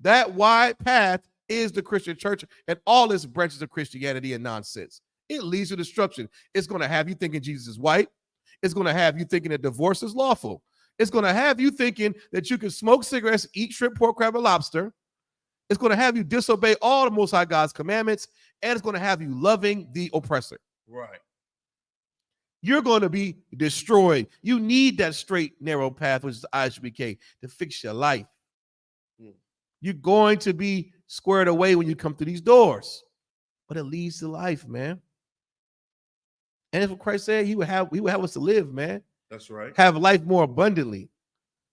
That wide path is the Christian church and all its branches of Christianity and nonsense. It leads to destruction. It's going to have you thinking Jesus is white. It's going to have you thinking that divorce is lawful. It's going to have you thinking that you can smoke cigarettes, eat shrimp, pork, crab, and lobster. It's going to have you disobey all the Most High God's commandments, and it's going to have you loving the oppressor. Right. You're going to be destroyed. You need that straight, narrow path, which is the Isupk, to fix your life. Mm. You're going to be squared away when you come through these doors, but it leads to life, man. And that's what Christ said. He would have us to live, man. That's right. Have life more abundantly.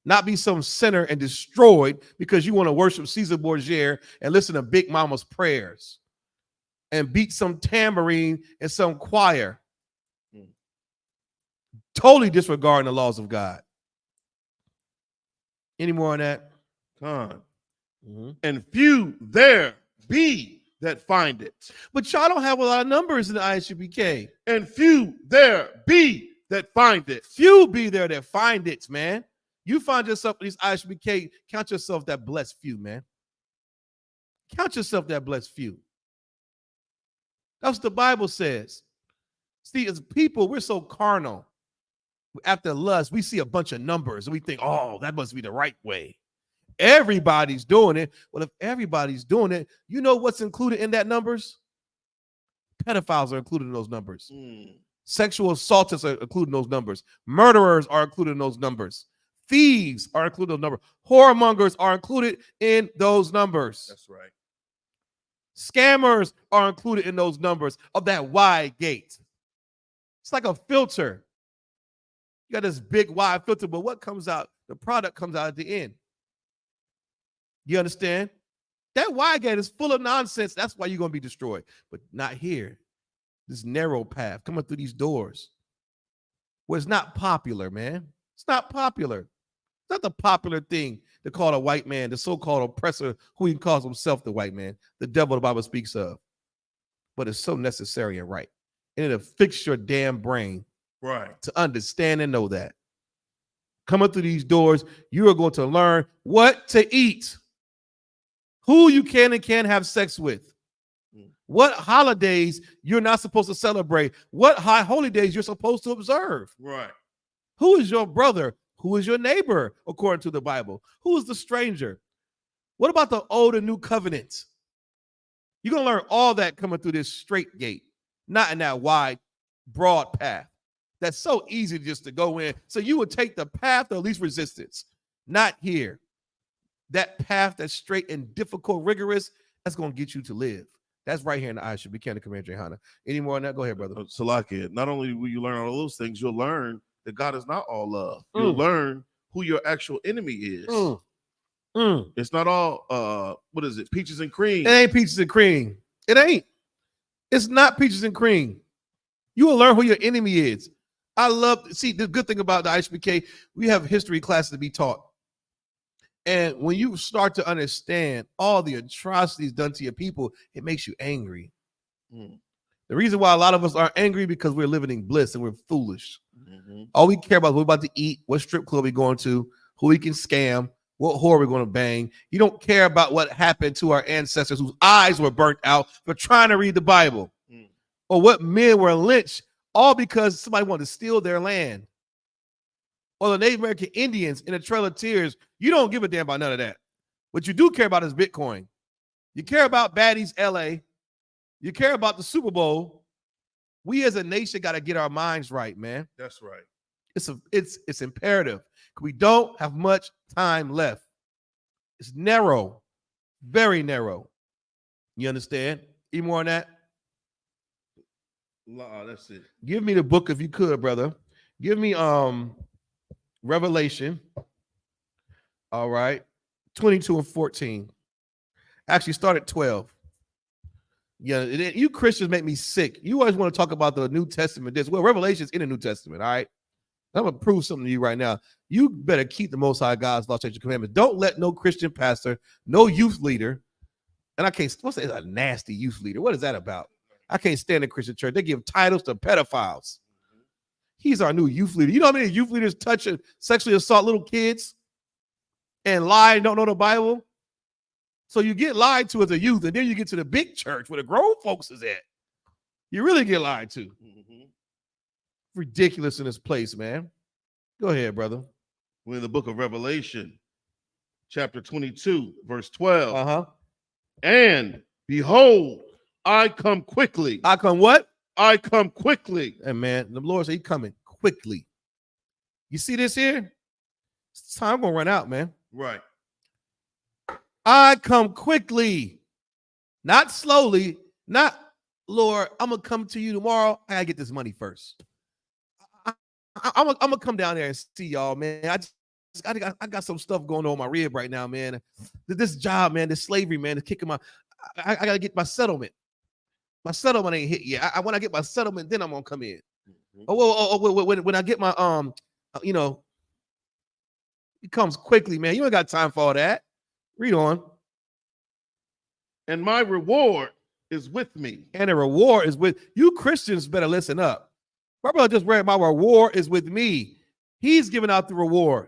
Not be some sinner and destroyed because you want to worship Caesar Borgia and listen to Big Mama's prayers and beat some tambourine and some choir. Mm. Totally disregarding the laws of God. Any more on that? Con. Mm-hmm. And few there be that find it. But y'all don't have a lot of numbers in the Isupk. And few there be that find it. Few be there that find it, man. You find yourself in these Isupk, count yourself that blessed few, man. Count yourself that blessed few. That's what the Bible says. See, as people, we're so carnal. After lust, we see a bunch of numbers and we think, oh, that must be the right way. Everybody's doing it. Well, if everybody's doing it, you know what's included in that numbers? Pedophiles are included in those numbers. Mm. Sexual assaultists are included in those numbers. Murderers are included in those numbers. Thieves are included in those numbers. Whoremongers are included in those numbers. That's right. Scammers are included in those numbers of that wide gate. It's like a filter. You got this big wide filter, but what comes out? The product comes out at the end. You understand? That wide gate is full of nonsense. That's why you're going to be destroyed. But not here. This narrow path coming through these doors where it's not popular, man. It's not popular. It's not the popular thing to call a white man, the so-called oppressor who he calls himself the white man, the devil the Bible speaks of. But it's so necessary and right. And it'll fix your damn brain Right. to understand and know that. Coming through these doors, you are going to learn what to eat, who you can and can't have sex with, what holidays you're not supposed to celebrate, what high holy days you're supposed to observe. Right. Who is your brother? Who is your neighbor, according to the Bible? Who is the stranger? What about the old and new covenant? You're going to learn all that coming through this straight gate, not in that wide, broad path. That's so easy just to go in. So you would take the path of least resistance, not here. That path that's straight and difficult, rigorous, that's going to get you to live. That's right here in the Isupk, Commander Johanna. Any more on that? Go ahead, brother. Salakia, not only will you learn all those things, you'll learn that God is not all love. You'll learn who your actual enemy is. It's not all, what is it, peaches and cream. It ain't peaches and cream. It ain't. It's not peaches and cream. You will learn who your enemy is. I love, see, the good thing about the Isupk, we have history classes to be taught. And when you start to understand all the atrocities done to your people, it makes you angry. The reason why a lot of us are angry because we're living in bliss and we're foolish. All we care about is what we're about to eat, what strip club we're going to, who we can scam, what whore we're going to bang. You don't care about what happened to our ancestors whose eyes were burnt out for trying to read the Bible, or what men were lynched, all because somebody wanted to steal their land. Or the Native American Indians in the Trail of Tears. You don't give a damn about none of that. What you do care about is Bitcoin. You care about Baddies LA. You care about the Super Bowl. We as a nation got to get our minds right, man. That's right. It's imperative. We don't have much time left. It's narrow, very narrow. You understand? Any more on that? That's it. Give me the book if you could, brother. Give me Revelation. All right. 22 and 14. Actually, start at 12. Yeah, you Christians make me sick. You always want to talk about the New Testament. Well, Revelation's in the New Testament, all right? I'm going to prove something to you right now. You better keep the Most High God's law, statutes, and commandments. Don't let no Christian pastor, no youth leader, and I can't, what's that? A nasty youth leader. What is that about? I can't stand the Christian church. They give titles to pedophiles. He's our new youth leader. You know how many youth leaders touch and sexually assault little kids and lie and don't know the Bible? So you get lied to as a youth, and then you get to the big church where the grown folks is at. You really get lied to. Ridiculous in this place, man. Go ahead, brother. We're in the book of Revelation, chapter 22, verse 12. Uh-huh. And behold, I come quickly. I come what? I come quickly. And man, the Lord said he's coming quickly. You see this here? It's time gonna run out, man. Right. I come quickly, not slowly, not Lord, I'm gonna come to you tomorrow. I gotta get this money first. I'm gonna come down there and see y'all, man. I got some stuff going on my rib right now, man. This job, man, this slavery, man, is kicking my. I gotta get my settlement. My settlement ain't hit yet. When I get my settlement, then I'm gonna come in. When I get my it comes quickly, man. You ain't got time for all that. Read on. And my reward is with me. And the reward is with you. Christians better listen up. My brother just read, my reward is with me. He's giving out the reward.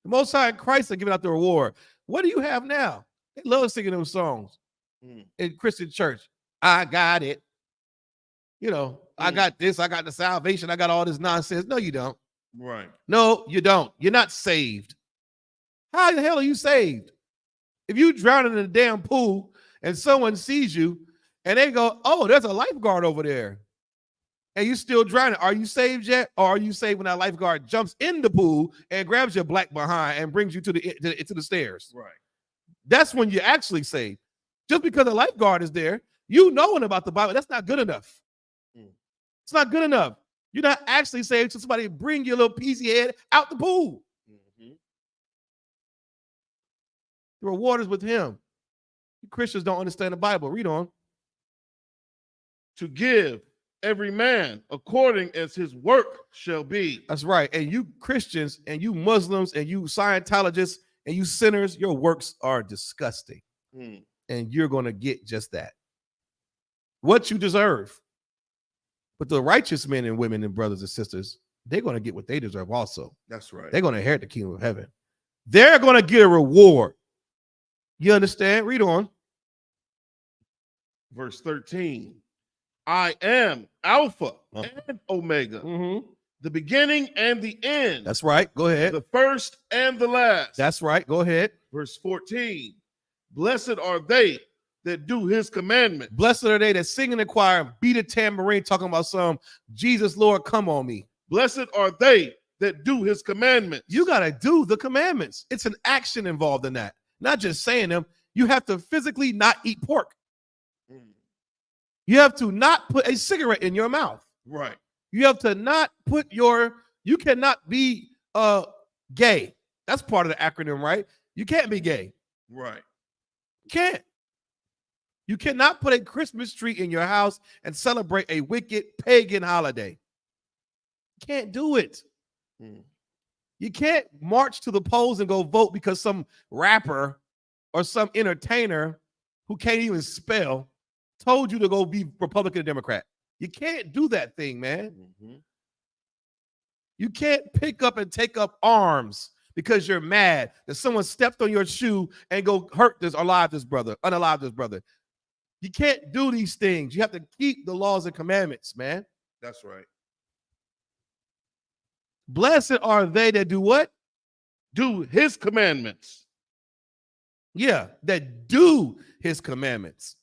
The Most High and Christ are giving out the reward. What do you have now? They love singing those songs in Christian church. I got it. I got this. I got the salvation. I got all this nonsense. No, you don't. Right. No, you don't. You're not saved. How the hell are you saved? If you drown in a damn pool and someone sees you and they go, oh, there's a lifeguard over there, and you still drowning, are you saved yet? Or are you saved when that lifeguard jumps in the pool and grabs your black behind and brings you to the stairs? Right. That's when you're actually saved. Just because a lifeguard is there, you knowing about the Bible, that's not good enough. It's not good enough. You're not actually saved till somebody bring your little peasy head out the pool. The reward is with him. You Christians don't understand the Bible. Read on. To give every man according as his work shall be. That's right. And you Christians and you Muslims and you Scientologists and you sinners, your works are disgusting. And you're going to get just that. What you deserve. But the righteous men and women and brothers and sisters, they're going to get what they deserve also. That's right. They're going to inherit the kingdom of heaven. They're going to get a reward. You understand? Read on. Verse 13. I am Alpha and Omega, the beginning and the end. That's right. Go ahead. The first and the last. That's right. Go ahead. Verse 14. Blessed are they that do his commandment. Blessed are they that sing in the choir, beat a tambourine, talking about some Jesus, Lord, come on me. Blessed are they that do his commandments. You got to do the commandments. It's an action involved in that. Not just saying them. You have to physically not eat pork. You have to not put a cigarette in your mouth. Right. You have to not put you cannot be gay. That's part of the acronym, right? You can't be gay. Right. Can't. You cannot put a Christmas tree in your house and celebrate a wicked pagan holiday. You can't do it. You can't march to the polls and go vote because some rapper or some entertainer who can't even spell told you to go be Republican or Democrat. You can't do that thing, man. You can't pick up and take up arms because you're mad that someone stepped on your shoe and go hurt this or unalive this brother. You can't do these things. You have to keep the laws and commandments, man. That's right. Blessed are they that do what? Do his commandments. Yeah, that do his commandments.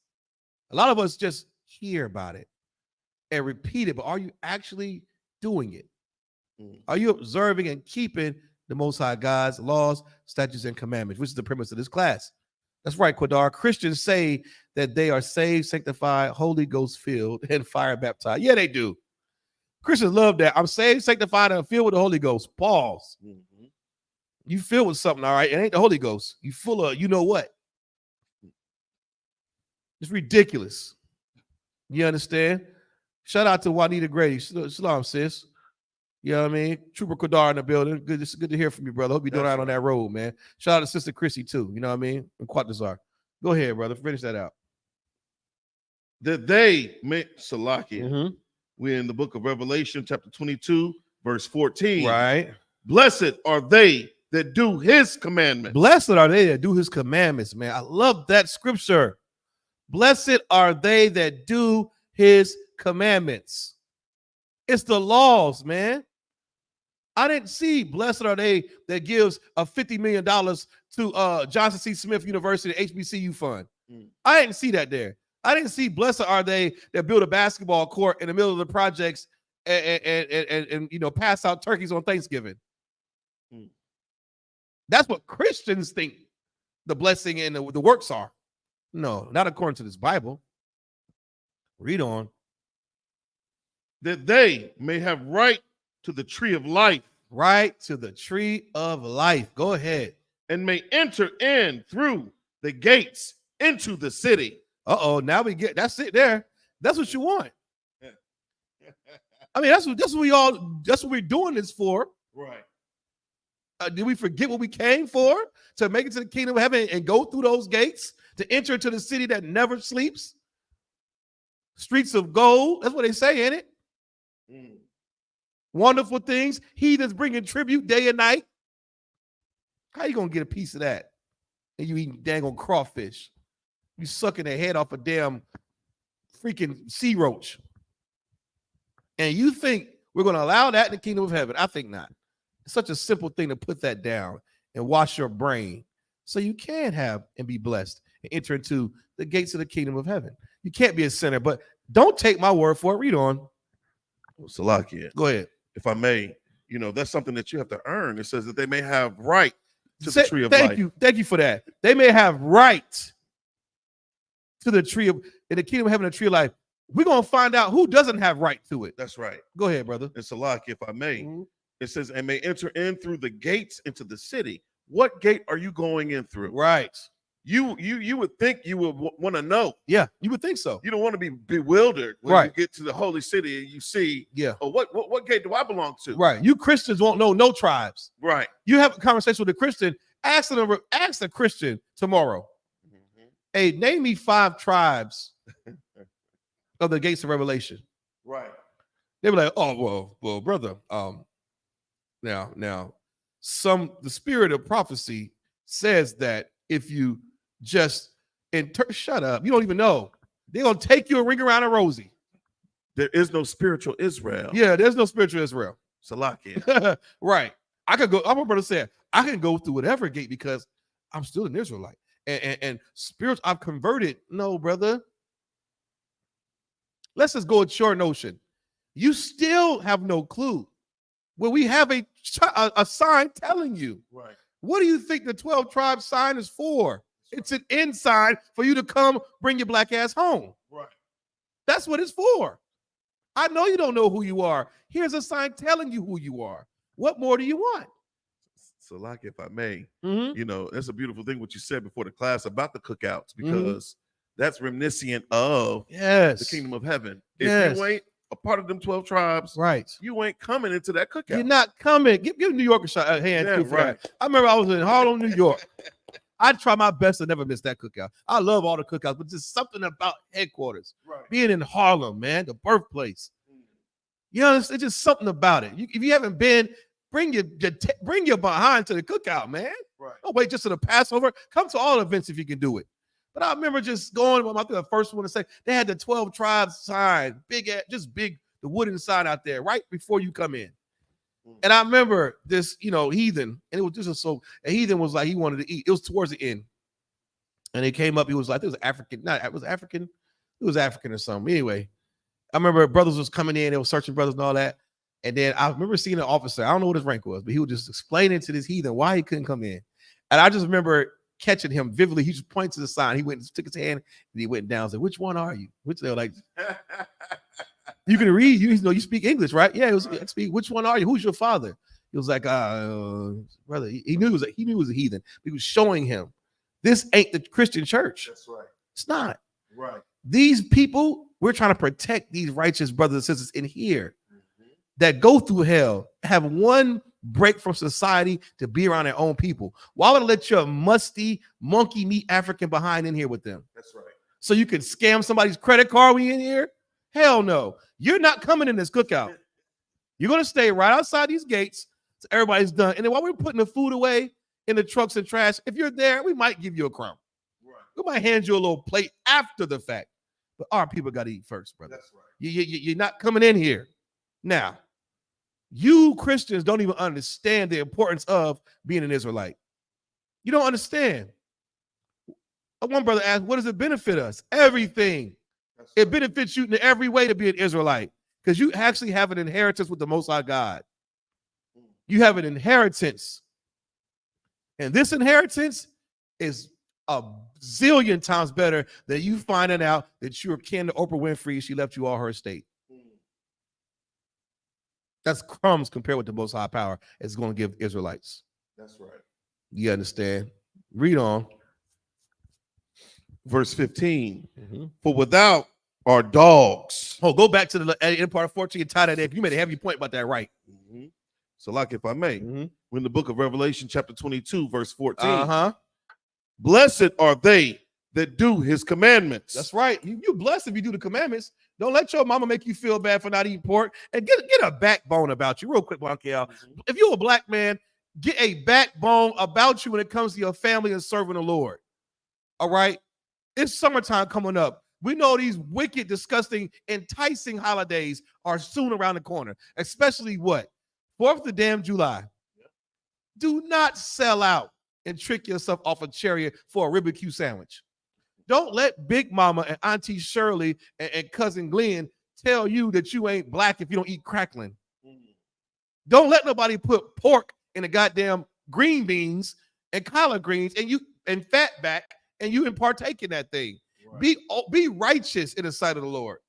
A lot of us just hear about it and repeat it, but are you actually doing it? Are you observing and keeping the Most High God's laws, statutes, and commandments, which is the premise of this class? That's right, Quadar. Christians say that they are saved, sanctified, Holy Ghost filled, and fire baptized. Yeah, they do. Christians love that. I'm saved, sanctified, and filled with the Holy Ghost. Pause. Mm-hmm. You filled with something, all right? It ain't the Holy Ghost. You full of you know what? It's ridiculous. You understand? Shout out to Juanita Grady. Shalom, sis. You know what I mean? Trooper Kodar in the building. Good, it's good to hear from you, brother. Hope you're doing out on that road, man. Shout out to Sister Chrissy, too. You know what I mean? And Quatazar. Go ahead, brother. Finish that out. That they make Salakia. We're in the book of Revelation, chapter 22, verse 14. Right. Blessed are they that do his commandments. Blessed are they that do his commandments, man. I love that scripture. Blessed are they that do his commandments. It's the laws, man. I didn't see blessed are they that gives a $50 million to Johnson C. Smith University HBCU fund. I didn't see that there. I didn't see blessed are they that build a basketball court in the middle of the projects and you know, pass out turkeys on Thanksgiving. That's what Christians think the blessing and the works are. No, not according to this Bible. Read on. That they may have right to the tree of life. Right to the tree of life. Go ahead. And may enter in through the gates into the city. Uh-oh, now we get, that's it there. That's what you want. I mean, that's what we're doing this for. Right. Did we forget what we came for? To make it to the kingdom of heaven and go through those gates, to enter into the city that never sleeps? Streets of gold. That's what they say, ain't it? Wonderful things. Heathens bringing tribute day and night. How you gonna get a piece of that? And you eating dang on crawfish. You sucking the head off a damn freaking sea roach. And you think we're gonna allow that in the kingdom of heaven? I think not. It's such a simple thing to put that down and wash your brain so you can have and be blessed and enter into the gates of the kingdom of heaven. You can't be a sinner, but don't take my word for it. Read on. Salakia. Go ahead. If I may, you know, that's something that you have to earn. It says that they may have right to the tree of life. Thank you for that. They may have right to the tree of, in the kingdom of heaven, the tree of life. We're going to find out who doesn't have right to it. That's right. Go ahead, brother. And Salakia, if I may, it says, and may enter in through the gates into the city. What gate are you going in through? Right. You would think you would want to know. Yeah, you would think so. You don't want to be bewildered when you get to the holy city and you see, oh, what gate do I belong to? Right. You Christians won't know no tribes. Right. You have a conversation with a Christian, ask the Christian tomorrow. Hey, name me 5 tribes of the gates of Revelation. Right. They were like, oh, well, brother. Now, the spirit of prophecy says that if you just shut up, you don't even know. They're gonna take you a ring around a rosy. There is no spiritual Israel. Yeah, there's no spiritual Israel. Salakia. Right. I could go. I'm a brother said I can go through whatever gate because I'm still an Israelite. And spiritual, I've converted. No, brother. Let's just go with short notion. You still have no clue. Well, we have a sign telling you. Right. What do you think the 12 tribes sign is for? It's an end sign for you to come bring your black ass home. Right. That's what it's for. I know you don't know who you are. Here's a sign telling you who you are. What more do you want? So, like, if I may, you know, that's a beautiful thing what you said before the class about the cookouts, because that's reminiscent of the kingdom of heaven. If you ain't a part of them 12 tribes, right, you ain't coming into that cookout. You're not coming. Give New York a hand. Yeah, right. I remember I was in Harlem, New York. I try my best to never miss that cookout. I love all the cookouts, but just something about headquarters, being in Harlem, man, the birthplace. You know, it's just something about it. If you haven't been, bring your behind to the cookout, man. Right. Don't wait just to the Passover. Come to all events if you can do it. But I remember just going. I think the first one to say they had the 12 tribes sign, big, the wooden sign out there right before you come in. And I remember this, heathen, and it was just a heathen was like he wanted to eat. It was towards the end, and he came up. He was like, "It was African, It was African or something." Anyway, I remember brothers was coming in. They were searching brothers and all that. And then I remember seeing an officer, I don't know what his rank was, but he was just explaining to this heathen why he couldn't come in. And I just remember catching him vividly. He just pointed to the sign. He went and took his hand and he went down and said, "Which one are you?" Which they were like, "You can read, you know, you speak English, right?" Yeah, it was right. Speak. "Which one are you? Who's your father?" He was like, brother, he knew he was a heathen. He was showing him, this ain't the Christian church. That's right. It's not. Right. These people, we're trying to protect these righteous brothers and sisters in here that go through hell, have one break from society to be around their own people. Why would I let your musty, monkey meat African behind in here with them? That's right. So you can scam somebody's credit card when you're in here? Hell no. You're not coming in this cookout. You're going to stay right outside these gates so everybody's done. And then while we're putting the food away in the trucks and trash, if you're there, we might give you a crumb. Right. We might hand you a little plate after the fact. But our people got to eat first, brother. That's right. You're not coming in here. Now, you Christians don't even understand the importance of being an Israelite. You don't understand. One brother asked, what does it benefit us? Everything. It benefits you in every way to be an Israelite because you actually have an inheritance with the Most High God. You have an inheritance. And this inheritance is a zillion times better than you finding out that you're kin to Oprah Winfrey. She left you all her estate. That's crumbs compared with the Most High power it's going to give Israelites. That's right. You understand? Read on. Verse 15. For without are dogs. Oh, go back to the end part of 14 and tie that in. You made a heavy point about that, right? So, like, if I may, we're in the book of Revelation, chapter 22, verse 14. Blessed are they that do his commandments. That's right. You blessed if you do the commandments. Don't let your mama make you feel bad for not eating pork. And get a backbone about you. Real quick, Blanquel. If you're a black man, get a backbone about you when it comes to your family and serving the Lord. All right? It's summertime coming up. We know these wicked, disgusting, enticing holidays are soon around the corner. Especially what? 4th of damn July. Do not sell out and trick yourself off a chariot for a barbecue sandwich. Don't let Big Mama and Auntie Shirley and Cousin Glenn tell you that you ain't black if you don't eat crackling. Don't let nobody put pork in the goddamn green beans and collard greens and fat back and you partake in that thing. Right. Be righteous in the sight of the Lord.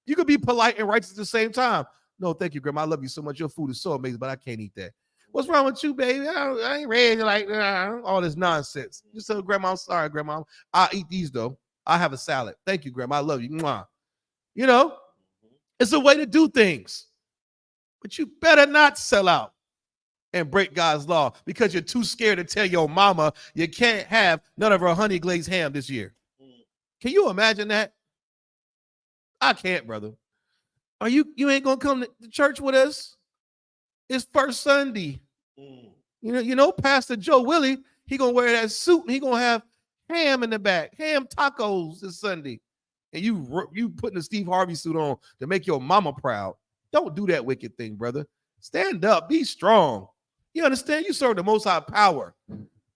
You could be polite and righteous at the same time. No, thank you, Grandma. I love you so much. Your food is so amazing, but I can't eat that. What's wrong with you, baby? I ain't ready like all this nonsense. Just tell Grandma, I'm sorry, Grandma. I'll eat these, though. I have a salad. Thank you, Grandma. I love you. Mwah. You know, it's a way to do things. But you better not sell out and break God's law because you're too scared to tell your mama you can't have none of her honey glazed ham this year. Can you imagine that? I can't, brother. Are you ain't gonna come to church with us? It's first Sunday. You know, Pastor Joe Willie, he gonna wear that suit and he gonna have ham in the back, ham tacos this Sunday. And you putting a Steve Harvey suit on to make your mama proud. Don't do that wicked thing, brother. Stand up, be strong. You understand? You serve the Most High power.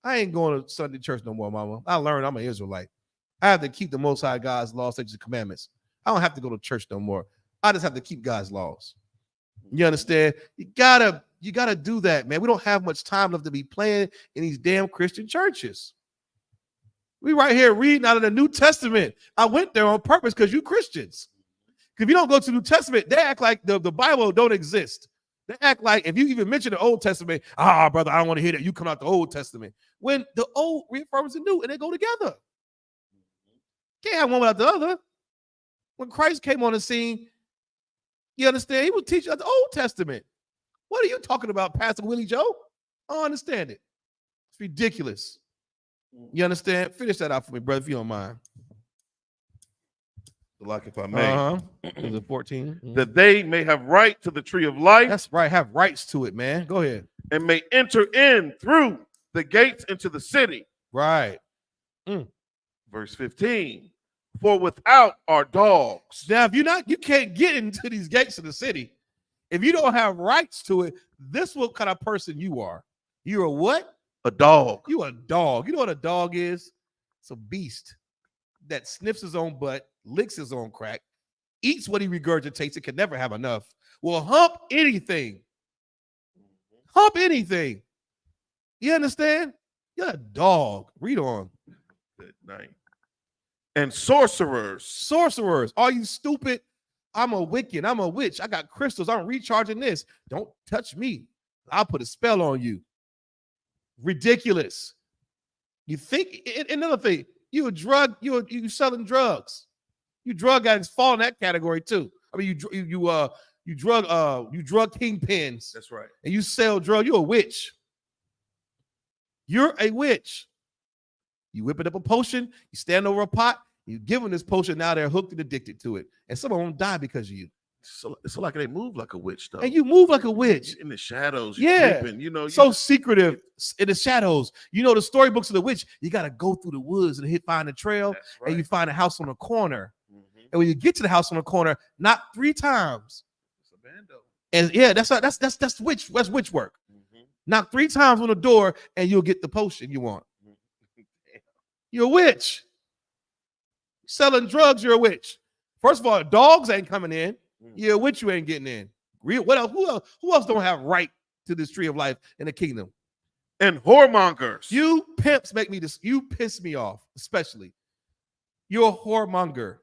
I ain't going to Sunday church no more, mama. I learned I'm an Israelite. I have to keep the Most High God's laws, statutes, and commandments. I don't have to go to church no more. I just have to keep God's laws. You understand? You gotta do that, man. We don't have much time left to be playing in these damn Christian churches. We right here reading out of the New Testament. I went there on purpose because you Christians. If you don't go to the New Testament, they act like the Bible don't exist. They act like if you even mention the Old Testament, brother, I don't want to hear that. You come out the Old Testament. When the old reaffirms the new and they go together. Can't have one without the other. When Christ came on the scene, you understand? He would teach us the Old Testament. What are you talking about, Pastor Willie Joe? I don't understand it. It's ridiculous. You understand? Finish that out for me, brother, if you don't mind. Like if I may. Is it 14? That they may have right to the tree of life. That's right. Have rights to it, man. Go ahead. And may enter in through the gates into the city. Right. Verse 15. For without are dogs. Now, if you can't get into these gates of the city. If you don't have rights to it, this is what kind of person you are. You're a what? A dog. You a dog. You know what a dog is? It's a beast that sniffs his own butt, licks his own crack, eats what he regurgitates. It can never have enough. Will hump anything. Hump anything. You understand? You're a dog. Read on. Good night. And sorcerers. Sorcerers. Are you stupid? I'm a Wiccan. I'm a witch. I got crystals. I'm recharging this. Don't touch me. I'll put a spell on you. Ridiculous. You think, another thing, you selling drugs. You drug addicts fall in that category too. I mean, you drug kingpins. That's right. And you sell drugs. You're a witch. You're a witch. You whipping up a potion, you stand over a pot, you give them this potion, now they're hooked and addicted to it. And some of them die because of you. So it's like they move like a witch, though. And you move like a witch. In the shadows, creeping, so secretive in the shadows. You know, the storybooks of the witch, you got to go through the woods and find a trail, and you find a house on a corner. And when you get to the house on the corner, not 3 times. It's a bando. And yeah, that's witch work. Knock 3 times on the door, and you'll get the potion you want. You're a witch. Selling drugs, you're a witch. First of all, dogs ain't coming in. You're a witch, you ain't getting in. What else? Who else don't have right to this tree of life in the kingdom? And whoremongers. You pimps make me this. You piss me off, especially. You're a whoremonger.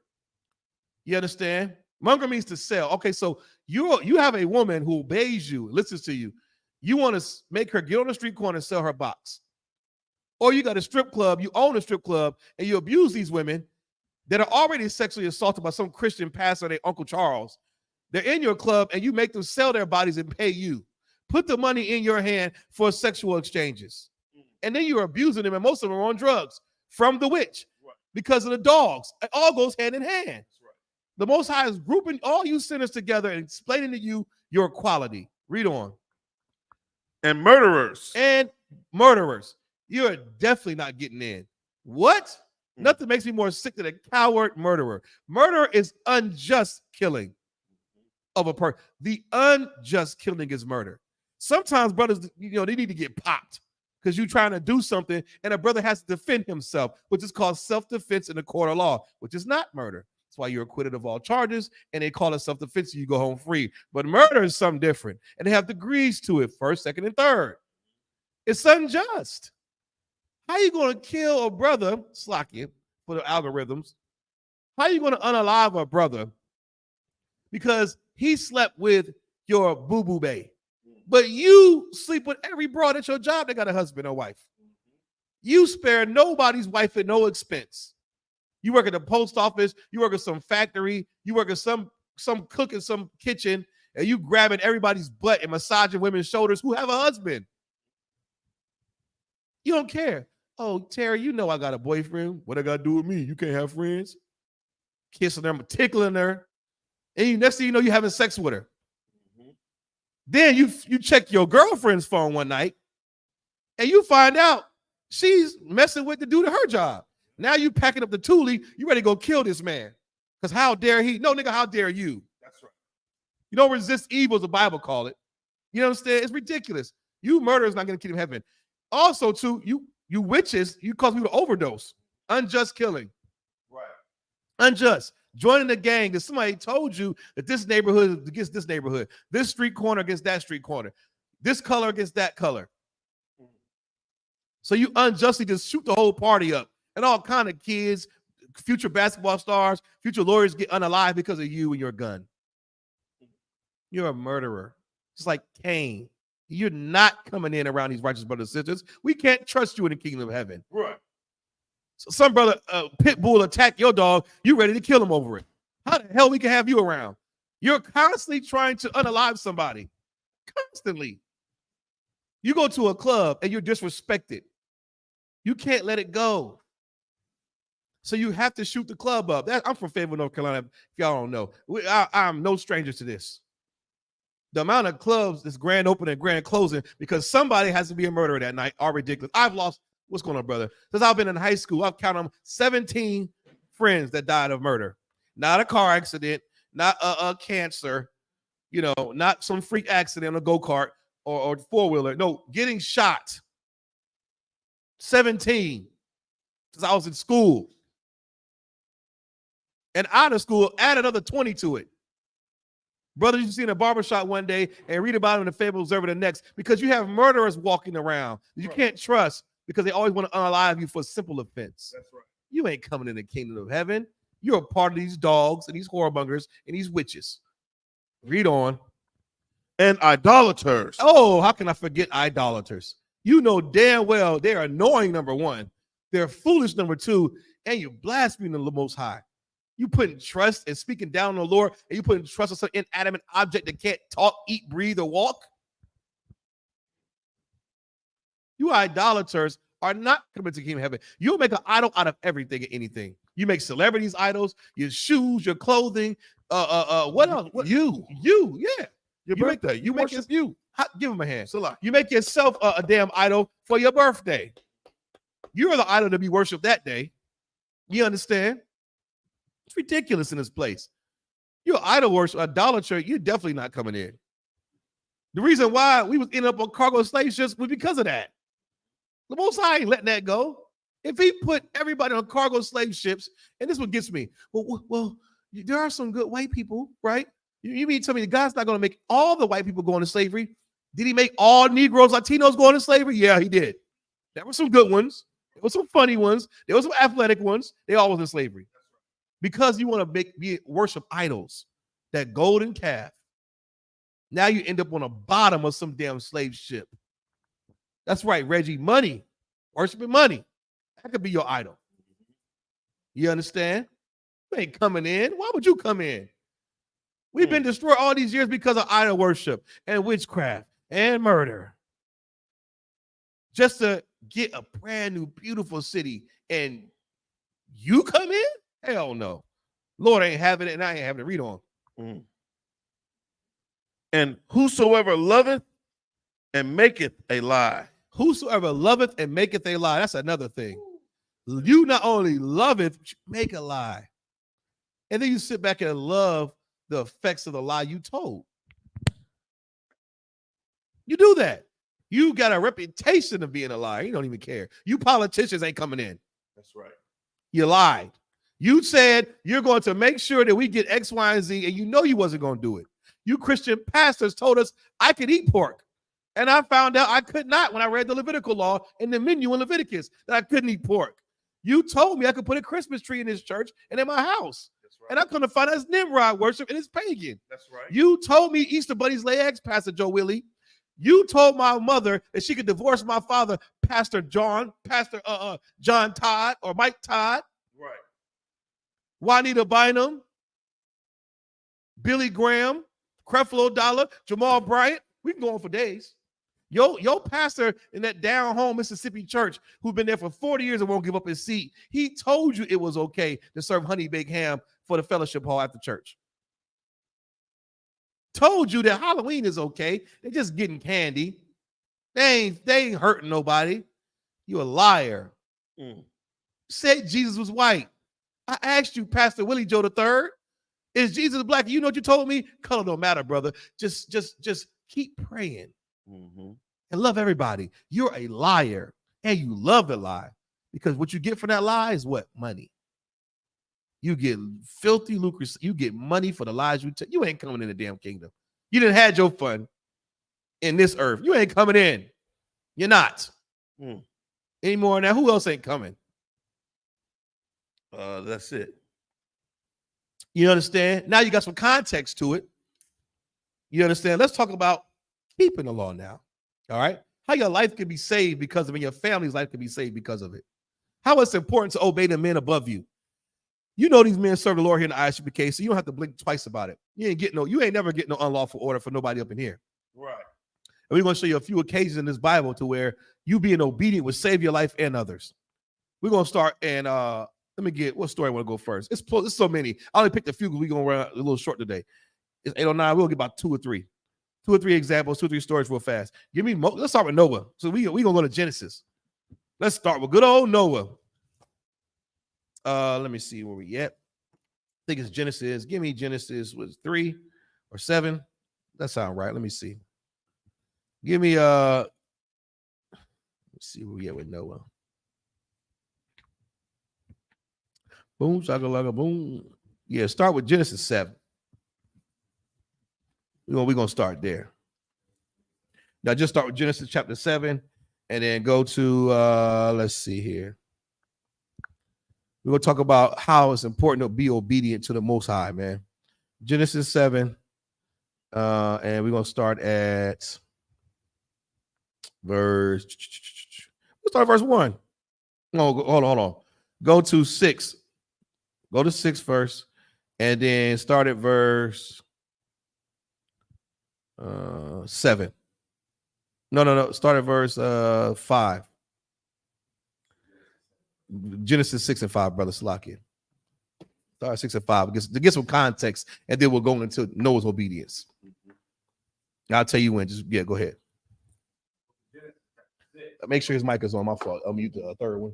You understand? Monger means to sell. Okay, so you have a woman who obeys you, listens to you. You want to make her get on the street corner and sell her box. Or you got a strip club, you own a strip club, and you abuse these women that are already sexually assaulted by some Christian pastor, their Uncle Charles. They're in your club, and you make them sell their bodies and pay you. Put the money in your hand for sexual exchanges. And then you're abusing them, and most of them are on drugs from the witch because of the dogs. It all goes hand in hand. The Most High is grouping all you sinners together and explaining to you your quality. Read on. And murderers. And murderers. You're definitely not getting in. What? Nothing makes me more sick than a coward murderer. Murder is unjust killing of a person. The unjust killing is murder. Sometimes brothers, they need to get popped because you're trying to do something and a brother has to defend himself, which is called self-defense in the court of law, which is not murder. That's why you're acquitted of all charges and they call it self-defense and you go home free. But murder is something different and they have degrees to it, 1st, 2nd, and 3rd. It's unjust. How you going to kill a brother, Slacky, for the algorithms? How you going to unalive a brother because he slept with your boo-boo bae? But you sleep with every broad at your job that got a husband or wife. You spare nobody's wife at no expense. You work at the post office, you work at some factory, you work at some cook in some kitchen, and you grabbing everybody's butt and massaging women's shoulders who have a husband. You don't care. Oh, Terry, you know I got a boyfriend. What I got to do with me? You can't have friends. Kissing her, tickling her. And next thing you know, you're having sex with her. Then you check your girlfriend's phone one night, and you find out she's messing with the dude at her job. Now you packing up the Thule, you ready to go kill this man. Because how dare he? No, nigga, how dare you? That's right. You don't resist evil, as the Bible call it. You understand? It's ridiculous. You murder is not going to keep him in heaven. Also, too, you witches, you cause people to overdose. Unjust killing. Right. Unjust. Joining the gang because somebody told you that this neighborhood against this neighborhood, this street corner against that street corner, this color against that color. So you unjustly just shoot the whole party up. And all kind of kids, future basketball stars, future lawyers get unalive because of you and your gun. You're a murderer. Just like Cain. You're not coming in around these righteous brothers and sisters. We can't trust you in the kingdom of heaven. Right. So some brother, pit bull attack your dog, you ready to kill him over it. How the hell we can have you around? You're constantly trying to unalive somebody. Constantly. You go to a club and you're disrespected. You can't let it go. So you have to shoot the club up. I'm from Fayetteville, North Carolina. If y'all don't know, I'm no stranger to this. The amount of clubs that's grand opening and grand closing because somebody has to be a murderer that night are ridiculous. I've lost, what's going on, brother? Since I've been in high school, I've counted 17 friends that died of murder. Not a car accident, not a cancer, not some freak accident, a go-kart or four-wheeler. No, getting shot. 17 since I was in school. And out of school, add another 20 to it. Brothers you see in a barbershop one day and read about them in the Fayetteville Observer the next, because you have murderers walking around you can't trust because they always want to unalive you for a simple offense. That's right. You ain't coming in the kingdom of heaven. You're a part of these dogs and these whoremongers and these witches. Read on. And idolaters. Oh, how can I forget idolaters? You know damn well they're annoying, number one. They're foolish, number two, and you're blaspheming the Most High. You putting trust and speaking down on the Lord, and you putting trust on some inanimate object that can't talk, eat, breathe, or walk. You idolaters are not coming to the kingdom of heaven. You'll make an idol out of everything and anything. You make celebrities idols, your shoes, your clothing. What else? What, you, yeah. Your You birthday. make- you make worship your- you. Give him a hand. Salah. You make yourself a damn idol for your birthday. You're the idol to be worshipped that day. You understand? It's ridiculous in this place. You're an idol worship, idolater. You're definitely not coming in. The reason why we was ending up on cargo slave ships was because of that. The Most High ain't letting that go. If he put everybody on cargo slave ships, and this is what gets me. Well, there are some good white people, right? You mean to tell me God's not going to make all the white people go into slavery? Did he make all Negroes, Latinos go into slavery? Yeah, he did. There were some good ones. There were some funny ones. There were some athletic ones. They all was in slavery. Because you want to worship idols, that golden calf. Now you end up on the bottom of some damn slave ship. That's right, Reggie. Money, worshiping money. That could be your idol. You understand? You ain't coming in. Why would you come in? We've been destroyed all these years because of idol worship and witchcraft and murder. Just to get a brand new, beautiful city, and you come in? Hell no. Lord ain't having it, and I ain't having to read on. And whosoever loveth and maketh a lie. Whosoever loveth and maketh a lie. That's another thing. You not only loveth, but you make a lie. And then you sit back and love the effects of the lie you told. You do that. You got a reputation of being a liar. You don't even care. You politicians ain't coming in. That's right. You lied. You said you're going to make sure that we get X, Y, and Z, and you know you wasn't going to do it. You Christian pastors told us I could eat pork. And I found out I could not when I read the Levitical law in the menu in Leviticus, that I couldn't eat pork. You told me I could put a Christmas tree in this church and in my house. That's right. And I couldn't find out it's Nimrod worship and it's pagan. That's right. You told me Easter bunnies lay eggs, Pastor Joe Willie. You told my mother that she could divorce my father, Pastor John Todd or Mike Todd. Right. Juanita Bynum, Billy Graham, Creflo Dollar, Jamal Bryant. We can go on for days. Your pastor in that down home Mississippi church who's been there for 40 years and won't give up his seat, he told you it was okay to serve honey baked ham for the fellowship hall after church. Told you that Halloween is okay. They're just getting candy. They ain't hurting nobody. You a liar. Said Jesus was white. I asked you, Pastor Willie Joe III, is Jesus black? You know what you told me? Color don't matter, brother. Just keep praying and love everybody. You're a liar, and you love the lie, because what you get from that lie is what? Money. You get filthy lucre. You get money for the lies you tell. You ain't coming in the damn kingdom. You done had your fun in this earth. You ain't coming in. You're not. Anymore now. Who else ain't coming? That's it. You understand? Now you got some context to it. You understand? Let's talk about keeping the law now. All right? How your life can be saved because of it, and your family's life can be saved because of it. How it's important to obey the men above you. You know these men serve the Lord here in the Isupk, so you don't have to blink twice about it. You ain't never get no unlawful order for nobody up in here. Right. And we're going to show you a few occasions in this Bible to where you being obedient will save your life and others. We're going to start, and let me get, what story I want to go first? It's so many. I only picked a few because we're going to run a little short today. It's 8:09. We'll get about two or three examples, 2 or 3 stories real fast. Let's start with Noah. So we going to go to Genesis. Let's start with good old Noah. Let me see where we at. I think it's Genesis. Give me Genesis was 3 or 7. That sounds right. Let me see. Give me let's see where we at with Noah. Boom, shakalaka, boom. Yeah, start with Genesis 7. We're going to start there. Now, just start with Genesis chapter 7 and then go to, let's see here. We're going to talk about how it's important to be obedient to the Most High, man. Genesis 7, and we're going to start at verse 1. No, hold on. Go to 6. Go to 6 first, and then start at verse 7. No. Start at verse 5. Genesis 6 and 5, brother Salakia. Start at 6 and 5 to get some context, and then we'll go into Noah's obedience. I'll tell you when. Just go ahead. Make sure his mic is on. My fault. I'll mute the third one.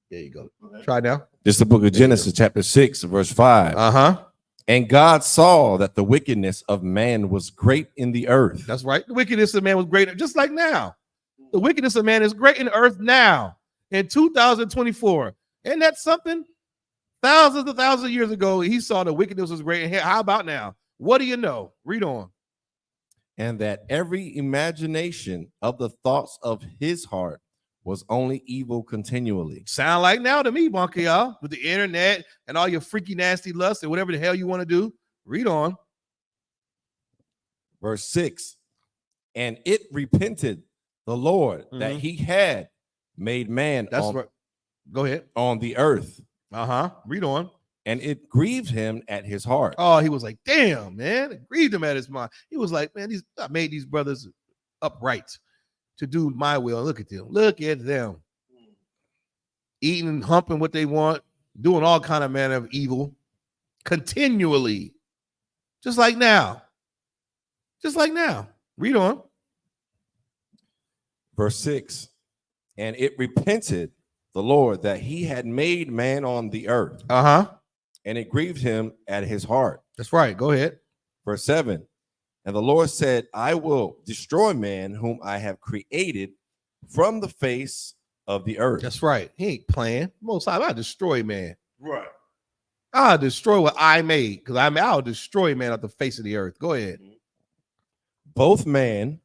There you go. Try now. This is the book of Genesis, chapter 6, verse 5. Uh-huh. And God saw that the wickedness of man was great in the earth. That's right. The wickedness of man was great, just like now. The wickedness of man is great in the earth now, in 2024. Isn't that something? Thousands of years ago, he saw the wickedness was great. And how about now? What do you know? Read on. And that every imagination of the thoughts of his heart was only evil continually. Sound like now to me, bunker, y'all, with the internet and all your freaky, nasty lust and whatever the hell you want to do. Read on. Verse 6. And it repented the Lord that he had made man Go ahead. On the earth. Read on. And it grieved him at his heart. Oh, he was like, damn, man. It grieved him at his mind. He was like, man, I made these brothers upright to do my will. Look at them. Look at them. Eating and humping what they want, doing all kind of manner of evil continually. Just like now. Read on. Verse 6. And it repented the Lord that he had made man on the earth. And it grieved him at his heart. That's right. Go ahead. Verse 7. And the Lord said, I will destroy man whom I have created from the face of the earth. That's right. He ain't playing. Most time, I'll destroy man. Right. I'll destroy what I made, because I'll destroy man off the face of the earth. Go ahead. Both man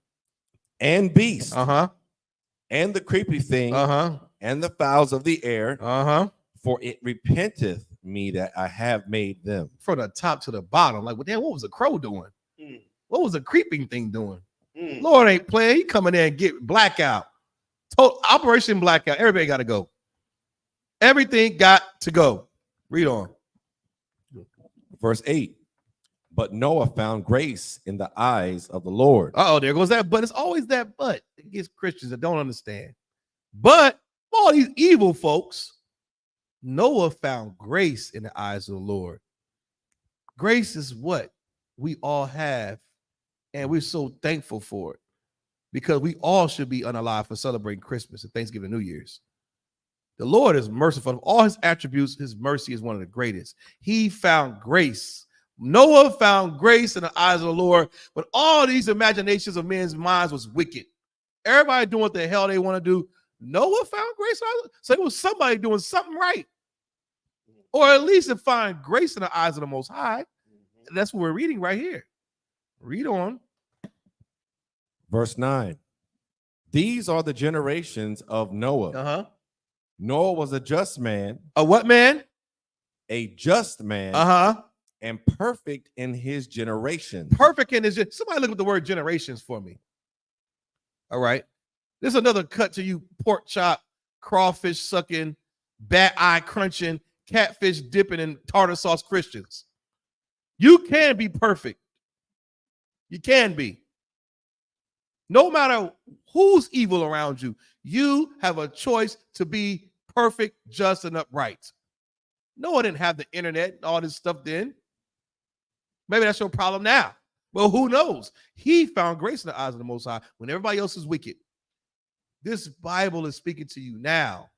and beast. And the creepy thing. And the fowls of the air. For it repenteth me that I have made them. From the top to the bottom. Like, well, damn, what was a crow doing? What was a creeping thing doing? Lord ain't playing. He coming in and get blackout. Total Operation Blackout. Everybody got to go. Everything got to go. Read on. Verse 8. But Noah found grace in the eyes of the Lord. There goes that but. It's always that but. It gets Christians that don't understand. But all these evil folks, Noah found grace in the eyes of the Lord. Grace is what we all have, and we're so thankful for it, because we all should be unalive for celebrating Christmas and Thanksgiving and New Year's. The Lord is merciful. Of all his attributes, his mercy is one of the greatest. He found grace. Noah found grace in the eyes of the Lord, but all these imaginations of men's minds was wicked. Everybody doing what the hell they want to do. Noah found grace. So it was somebody doing something right. Or at least to find grace in the eyes of the Most High. And that's what we're reading right here. Read on. Verse 9. These are the generations of Noah. Noah was a just man. A what man? A just man. And perfect in his generation. Perfect in his. Somebody look at the word generations for me. All right. There's another cut to you pork chop, crawfish sucking, bat eye crunching, catfish dipping in tartar sauce Christians. You can be perfect. You can be. No matter who's evil around you, you have a choice to be perfect, just, and upright. Noah didn't have the internet and all this stuff then. Maybe that's your problem now. Well, who knows? He found grace in the eyes of the Most High when everybody else is wicked. This Bible is speaking to you now.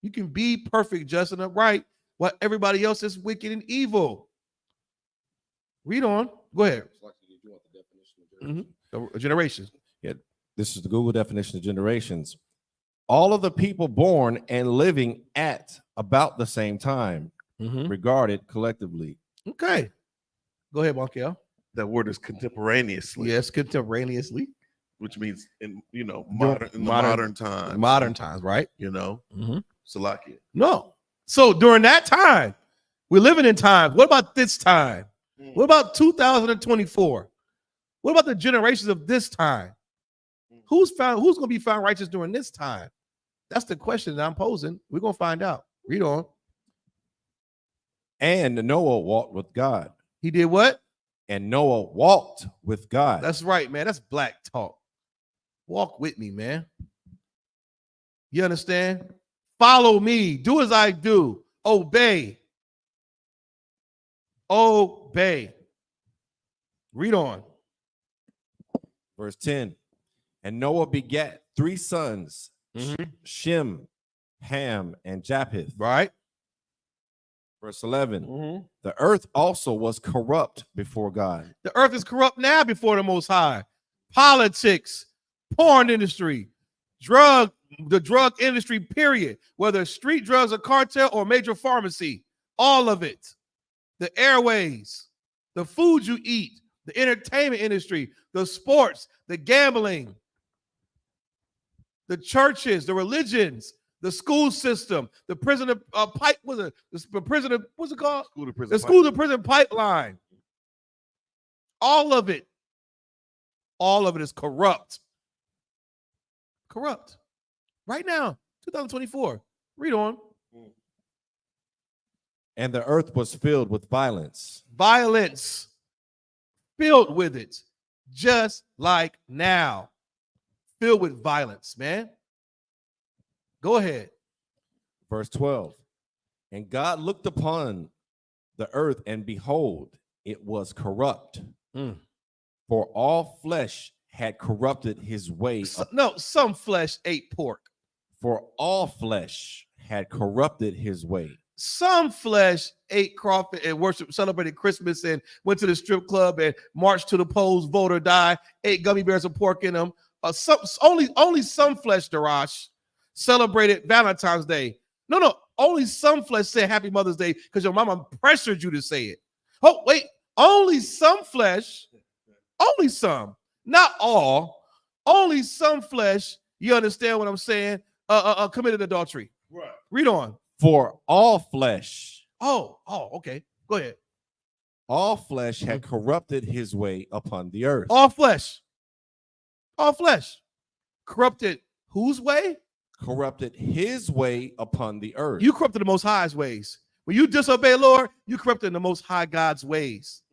You can be perfect, just, and upright while everybody else is wicked and evil. Read on. Go ahead. Generations. Yeah, this is the Google definition of generations. All of the people born and living at about the same time. regarded collectively. Okay. Go ahead, Monkel. That word is contemporaneously. Yes, contemporaneously. Which means in modern times. Modern times, right? Salakia. No. So during that time, we're living in times. What about this time? What about 2024? What about the generations of this time? Who's going to be found righteous during this time? That's the question that I'm posing. We're going to find out. Read on. And Noah walked with God. He did what? And Noah walked with God. That's right, man. That's black talk. Walk with me, man. You understand? Follow me. Do as I do. Obey. Obey. Read on. Verse 10. And Noah begat 3 sons, Shem, Ham, and Japheth. Right. Verse 11. The earth also was corrupt before God. The earth is corrupt now before the Most High. Politics, porn industry, the drug industry, period. Whether street drugs, a cartel, or major pharmacy, all of it. The airways, the food you eat, the entertainment industry, the sports, the gambling, the churches, the religions, the school system, the prison pipe, the prison, what's it called? The school to prison pipeline. All of it is corrupt. Corrupt. Right now, 2024. Read on. And the earth was filled with violence. Violence. Filled with it. Just like now. Filled with violence, man. Go ahead. Verse 12. And God looked upon the earth, and behold, it was corrupt. For all flesh had corrupted his way. Some flesh ate pork. For all flesh had corrupted his way. Some flesh ate crawfish and celebrated Christmas and went to the strip club and marched to the polls, vote or die, ate gummy bears and pork in them. Only some flesh, Darash, celebrated Valentine's Day. No, only some flesh said Happy Mother's Day because your mama pressured you to say it. Oh, wait, only some flesh, only some, not all, only some flesh, you understand what I'm saying, committed adultery. Right. Read on. For all flesh. Oh, okay. Go ahead. All flesh had corrupted his way upon the earth. All flesh. All flesh. Corrupted whose way? Corrupted his way upon the earth. You corrupted the Most High's ways. When you disobey Lord, you corrupted the Most High God's ways.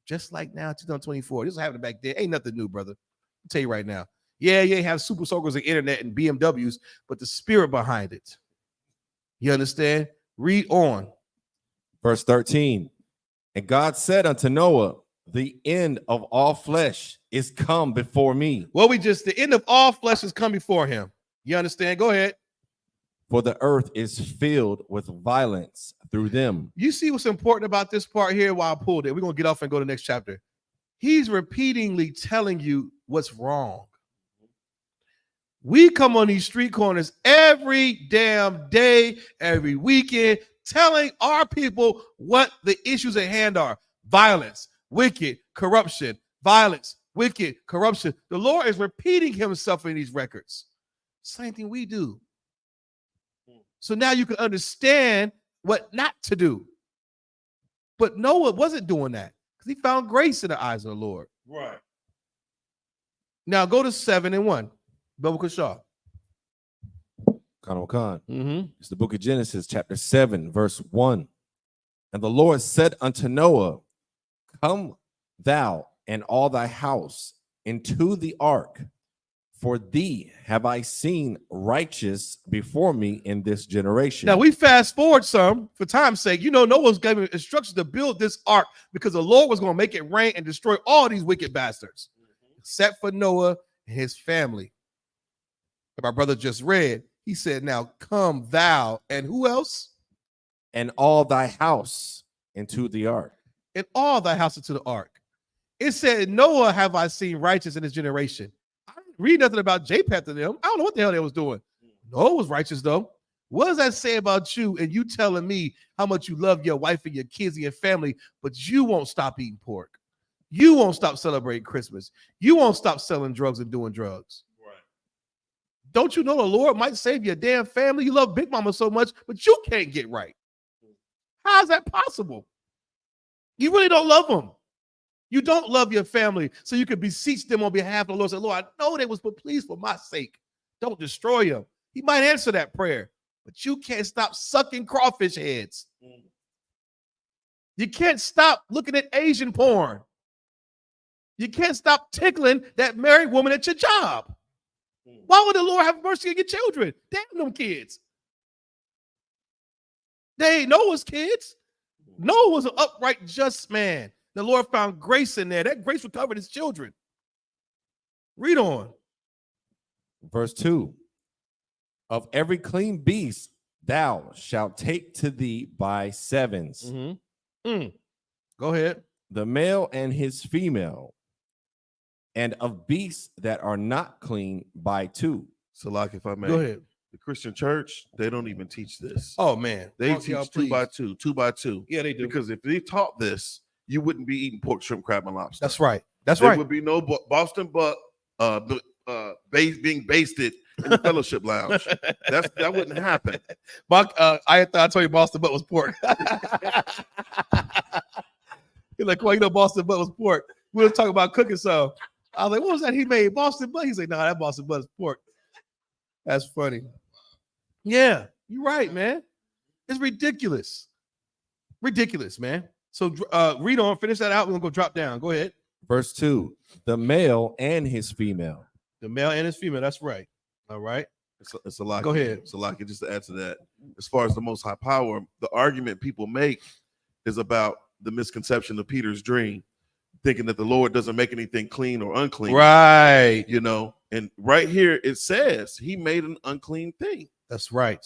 Just like now, 2024. This was happening back then. Ain't nothing new, brother. I'll tell you right now. Yeah, you have super soakers and internet and BMWs, but the spirit behind it. You understand? Read on. Verse 13. And God said unto Noah, the end of all flesh is come before me. Well, the end of all flesh has come before him. You understand? Go ahead. For the earth is filled with violence through them. You see what's important about this part here while I pulled it. We're going to get off and go to the next chapter. He's repeatedly telling you what's wrong. We come on these street corners every damn day, every weekend, telling our people what the issues at hand are. Violence, wicked, corruption, violence, wicked, corruption. The Lord is repeating himself in these records. Same thing we do. So now you can understand what not to do. But Noah wasn't doing that because he found grace in the eyes of the Lord. Right. Now go to 7:1. Biblical Shaw. Khan. It's the book of Genesis, chapter 7, verse 1. And the Lord said unto Noah, come thou and all thy house into the ark, for thee have I seen righteous before me in this generation. Now we fast forward some for time's sake. You know, Noah's given instructions to build this ark because the Lord was going to make it rain and destroy all these wicked bastards, except for Noah and his family. My brother just read, he said, now come thou and who else? And all thy house into the ark. And all thy house into the ark. It said, Noah have I seen righteous in his generation. I didn't read nothing about Japheth to them. I don't know what the hell they was doing. Noah was righteous though. What does that say about you and you telling me how much you love your wife and your kids and your family, but you won't stop eating pork? You won't stop celebrating Christmas. You won't stop selling drugs and doing drugs. Right. Don't you know the Lord might save your damn family? You love Big Mama so much, but you can't get right. How is that possible? You really don't love them. You don't love your family, so you can beseech them on behalf of the Lord. Say, Lord, I know they was, but please, for my sake, don't destroy them. He might answer that prayer, but you can't stop sucking crawfish heads. You can't stop looking at Asian porn. You can't stop tickling that married woman at your job. Why would the Lord have mercy on your children? Damn them kids. They ain't Noah's kids. Noah was an upright, just man. The Lord found grace in there. That grace recovered his children. Read on. Verse 2. Of every clean beast thou shalt take to thee by sevens. Go ahead. The male and his female, and of beasts that are not clean by two. So, like, if I may, Go ahead. the Christian church, they don't even teach this. Oh, man. They Oh, teach y'all, two by please. two by two. Yeah, they do. Because if they taught this, you wouldn't be eating pork, shrimp, crab, and lobster. That's right. That's there right. would be no Boston butt being basted in the fellowship lounge. That wouldn't happen. Buck, I told you Boston butt was pork. He's like, well, you know, Boston butt was pork. We were talking about cooking some. I was like, what was that he made? Boston butt? He's like, no, that Boston butt is pork. That's funny. Yeah, you're right, man. It's ridiculous. Ridiculous, man. So read on, finish that out. We're going to go drop down. Go ahead. Verse 2. The male and his female. The male and his female. That's right. All right. It's a lot. Go ahead. It's a lot. Just to add to that, as far as the Most High power, the argument people make is about the misconception of Peter's dream, thinking that the Lord doesn't make anything clean or unclean. Right. You know, and right here it says he made an unclean thing. That's right.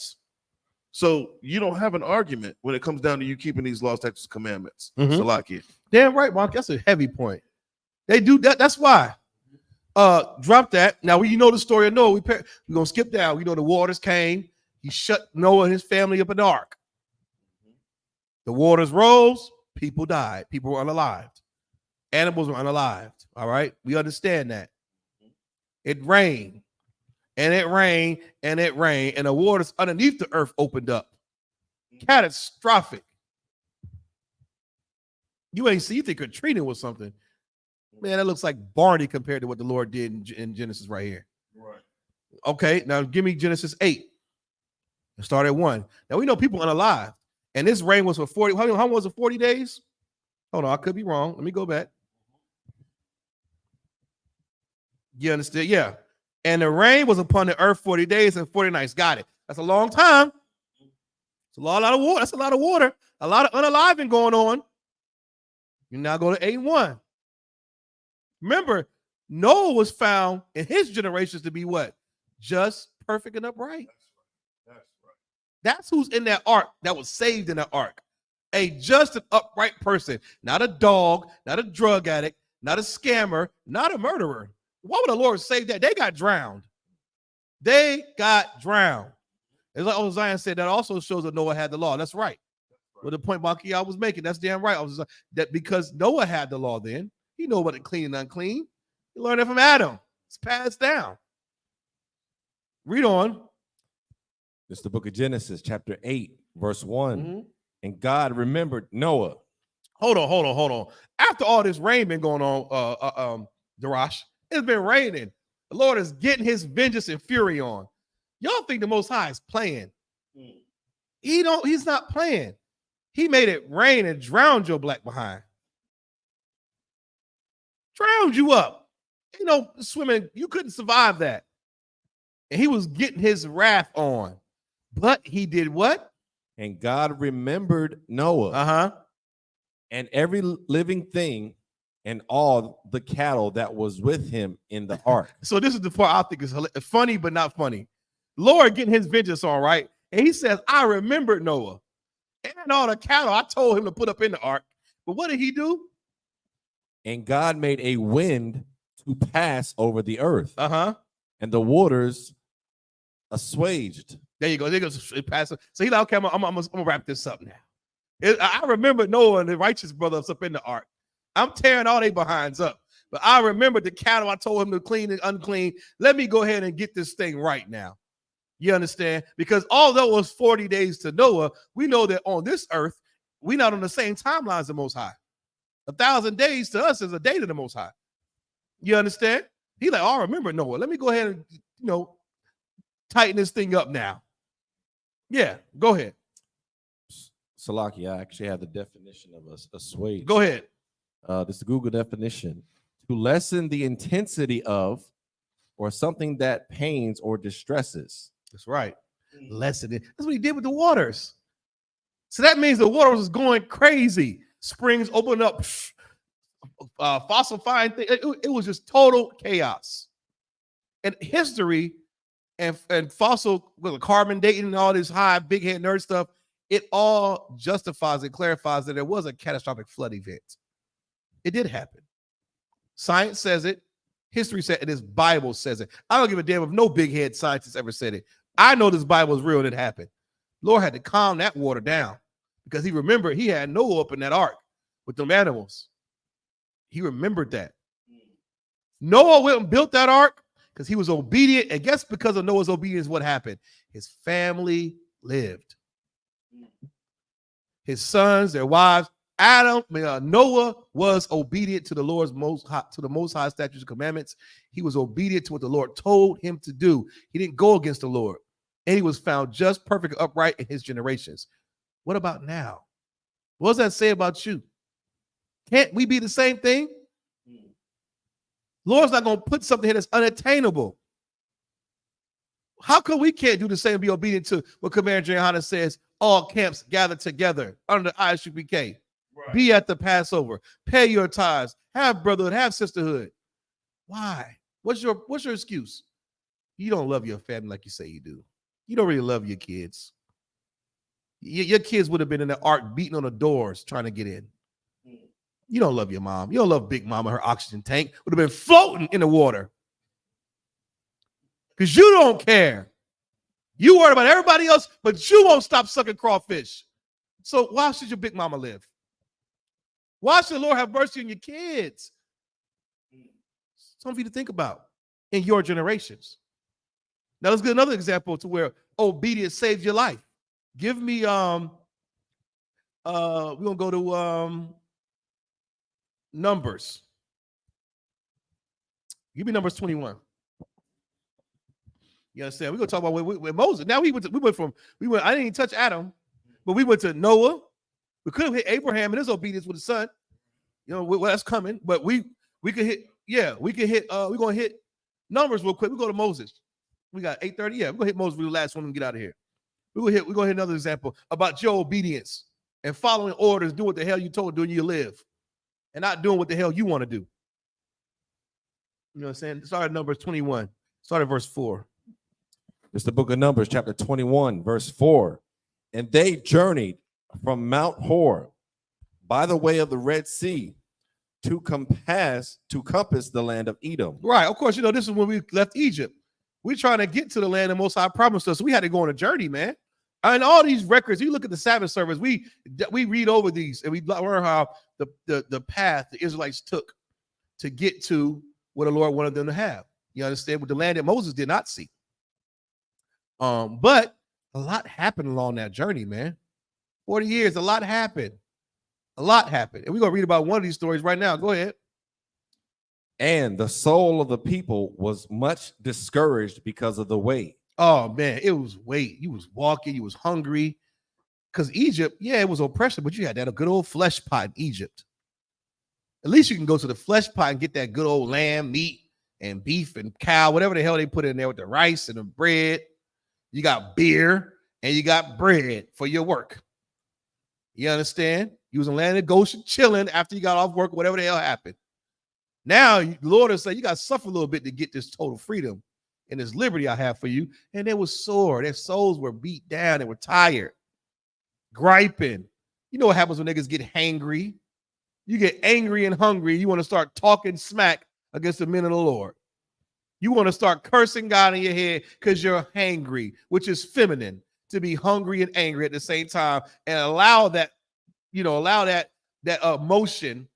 So you don't have an argument when it comes down to you keeping these laws, statutes, commandments. Salaki. Damn right, Mark. That's a heavy point. They do that. That's why. Drop that. Now, you know the story of Noah. We're going to skip down. We know the waters came. He shut Noah and his family up in the ark. The waters rose. People died. People were unalived. Animals were unalived. All right. We understand that. It rained. And it rained. And it rained. And the waters underneath the earth opened up. Catastrophic. You ain't see. You think Katrina was something. Man, that looks like Barney compared to what the Lord did in Genesis right here. Right. Okay, now give me Genesis 8. Let's start at 1. Now we know people unalive. And this rain was for 40. How long was it? 40 days? Hold on, I could be wrong. Let me go back. You understand? Yeah. And the rain was upon the earth 40 days and 40 nights. Got it. That's a long time. It's a lot of water. That's a lot of water. A lot of unaliving going on. You now go to 8:1. Remember, Noah was found in his generations to be what? Just, perfect, and upright. That's right. That's who's in that ark that was saved in that ark. A just and upright person, not a dog, not a drug addict, not a scammer, not a murderer. Why would the Lord save that? They got drowned. They got drowned. It's like Zion said, that also shows that Noah had the law. That's right. Well, the point I was making, that's damn right. I was that because Noah had the law then. He know what it clean and unclean. He learned it from Adam. It's passed down. Read on. It's the book of Genesis, chapter 8, verse 1. And God remembered Noah. Hold on. After all this rain been going on, Darash, it's been raining. The Lord is getting his vengeance and fury on. Y'all think the Most High is playing. He's not playing. He made it rain and drowned your black behind. Drowned you up. You know, swimming, you couldn't survive that. And he was getting his wrath on. But he did what? And God remembered Noah. And every living thing and all the cattle that was with him in the ark. So this is the part I think is funny, but not funny. Lord getting his vengeance on, right? And he says, I remembered Noah and all the cattle I told him to put up in the ark. But what did he do? And God made a wind to pass over the earth. And the waters assuaged There you go. There goes Pastor. So he's like, okay, I'm gonna wrap this up now. I remember Noah and the righteous brothers up in the ark. I'm tearing all their behinds up. But I remember the cattle. I told him to clean and unclean. Let me go ahead and get this thing right now. You understand? Because although it was 40 days to Noah, we know that on this earth, we're not on the same timeline as the Most High. 1,000 days to us is a day to the Most High. You understand? He like, oh, I remember Noah. Let me go ahead and, tighten this thing up now. Yeah, go ahead. Salaki, I actually have the definition of a sway. Go ahead. This is the Google definition. To lessen the intensity of or something that pains or distresses. That's right. Lessen it. That's what he did with the waters. So that means the water was going crazy. Springs opened up, falsifying things. It was just total chaos. And history and fossil with carbon dating and all this high big head nerd stuff, it all justifies and clarifies that there was a catastrophic flood event. It did happen. Science says it. History said it. This Bible says it. I don't give a damn if no big head scientist ever said it. I know this Bible is real and it happened. Lord had to calm that water down because he remembered he had Noah up in that ark with them animals. He remembered that. Noah went and built that ark because he was obedient. And guess because of Noah's obedience, what happened? His family lived. His sons, their wives. Noah was obedient to the Lord's most high statutes and commandments. He was obedient to what the Lord told him to do. He didn't go against the Lord. And he was found just, perfect, upright in his generations. What about now? What does that say about you? Can't we be the same thing? Lord's not going to put something here that's unattainable. How come we can't do the same and be obedient to what Commander Johanna says? All camps gather together under the Isupk. Right. Be at the Passover. Pay your tithes. Have brotherhood. Have sisterhood. Why? What's your excuse? You don't love your family like you say you do. You don't really love your kids. Your kids would have been in the ark beating on the doors trying to get in. You don't love your mom. You don't love Big Mama. Her oxygen tank would have been floating in the water. Because you don't care. You worry about everybody else, but you won't stop sucking crawfish. So why should your Big Mama live? Why should the Lord have mercy on your kids? Something for you to think about in your generations. Now let's get another example to where obedience saved your life. Give me we're gonna go to Numbers. Give me Numbers 21. You understand? We're gonna talk about with Moses. Now I didn't even touch Adam, but we went to Noah. We could have hit Abraham and his obedience with his son. That's coming, but we could hit, we're gonna hit Numbers real quick. We go to Moses. We got 8:30. Yeah, we're gonna hit Moses for the last one and get out of here. We're gonna hit another example about your obedience and following orders, doing what the hell you told doing you live, and not doing what the hell you want to do. You know what I'm saying? Start at Numbers 21. Start at verse 4. It's the book of Numbers, chapter 21, verse 4. And they journeyed from Mount Hor by the way of the Red Sea to compass the land of Edom. Right. Of course, this is when we left Egypt. We're trying to get to the land the Most High promised us. So we had to go on a journey, man. And all these records, you look at the Sabbath service, we read over these and we learn how the path the Israelites took to get to what the Lord wanted them to have. You understand? With the land that Moses did not see. But a lot happened along that journey, man. 40 years, a lot happened. A lot happened. And we're going to read about one of these stories right now. Go ahead. And the soul of the people was much discouraged because of the way. Oh, man, it was weight. You was walking, you was hungry. Because Egypt, it was oppression, but you had that good old flesh pot in Egypt. At least you can go to the flesh pot and get that good old lamb, meat, and beef and cow, whatever the hell they put in there with the rice and the bread. You got beer and you got bread for your work. You understand? You was in land of Goshen chilling after you got off work, whatever the hell happened. Now, the Lord will say, you got to suffer a little bit to get this total freedom and this liberty I have for you. And they were sore. Their souls were beat down. They were tired, griping. You know what happens when niggas get hangry? You get angry and hungry. You want to start talking smack against the men of the Lord. You want to start cursing God in your head because you're hangry, which is feminine, to be hungry and angry at the same time, and allow that emotion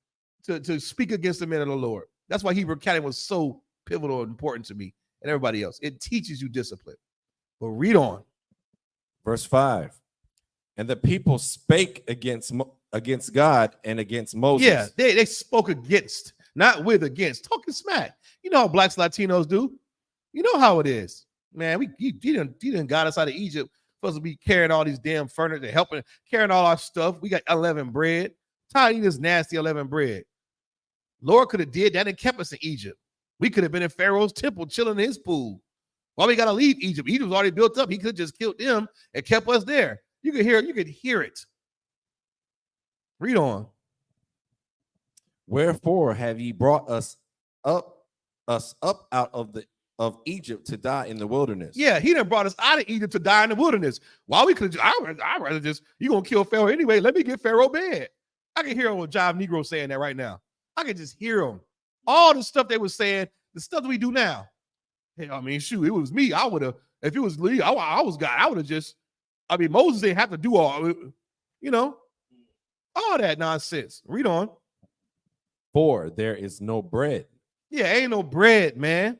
to speak against the men of the Lord. That's why Hebrew Academy was so pivotal and important to me and everybody else. It teaches you discipline. But read on. Verse 5. And the people spake against God and against Moses. Yeah, they spoke against, not with, against, talking smack. You know how blacks, Latinos do. You know how it is. Man, he didn't got us out of Egypt. Supposed to be carrying all these damn furniture, helping, carrying all our stuff. We got 11 bread. Tired of eating this nasty 11 bread. Lord could have did that and kept us in Egypt. We could have been in Pharaoh's temple, chilling in his pool. Why we got to leave Egypt? Egypt was already built up. He could have just killed them and kept us there. You could hear it. Read on. Wherefore have ye brought us up out of Egypt to die in the wilderness? Yeah, he done brought us out of Egypt to die in the wilderness. Why we could? I'd rather just, you gonna kill Pharaoh anyway. Let me get Pharaoh bad. I can hear a Jive Negro saying that right now. I can just hear them. All the stuff they were saying, the stuff that we do now. Hey, I mean, shoot, it was me. I would have, if it was Lee, I was God. I would have just, I mean, Moses didn't have to do all, all that nonsense. Read on. For there is no bread. Yeah, ain't no bread, man.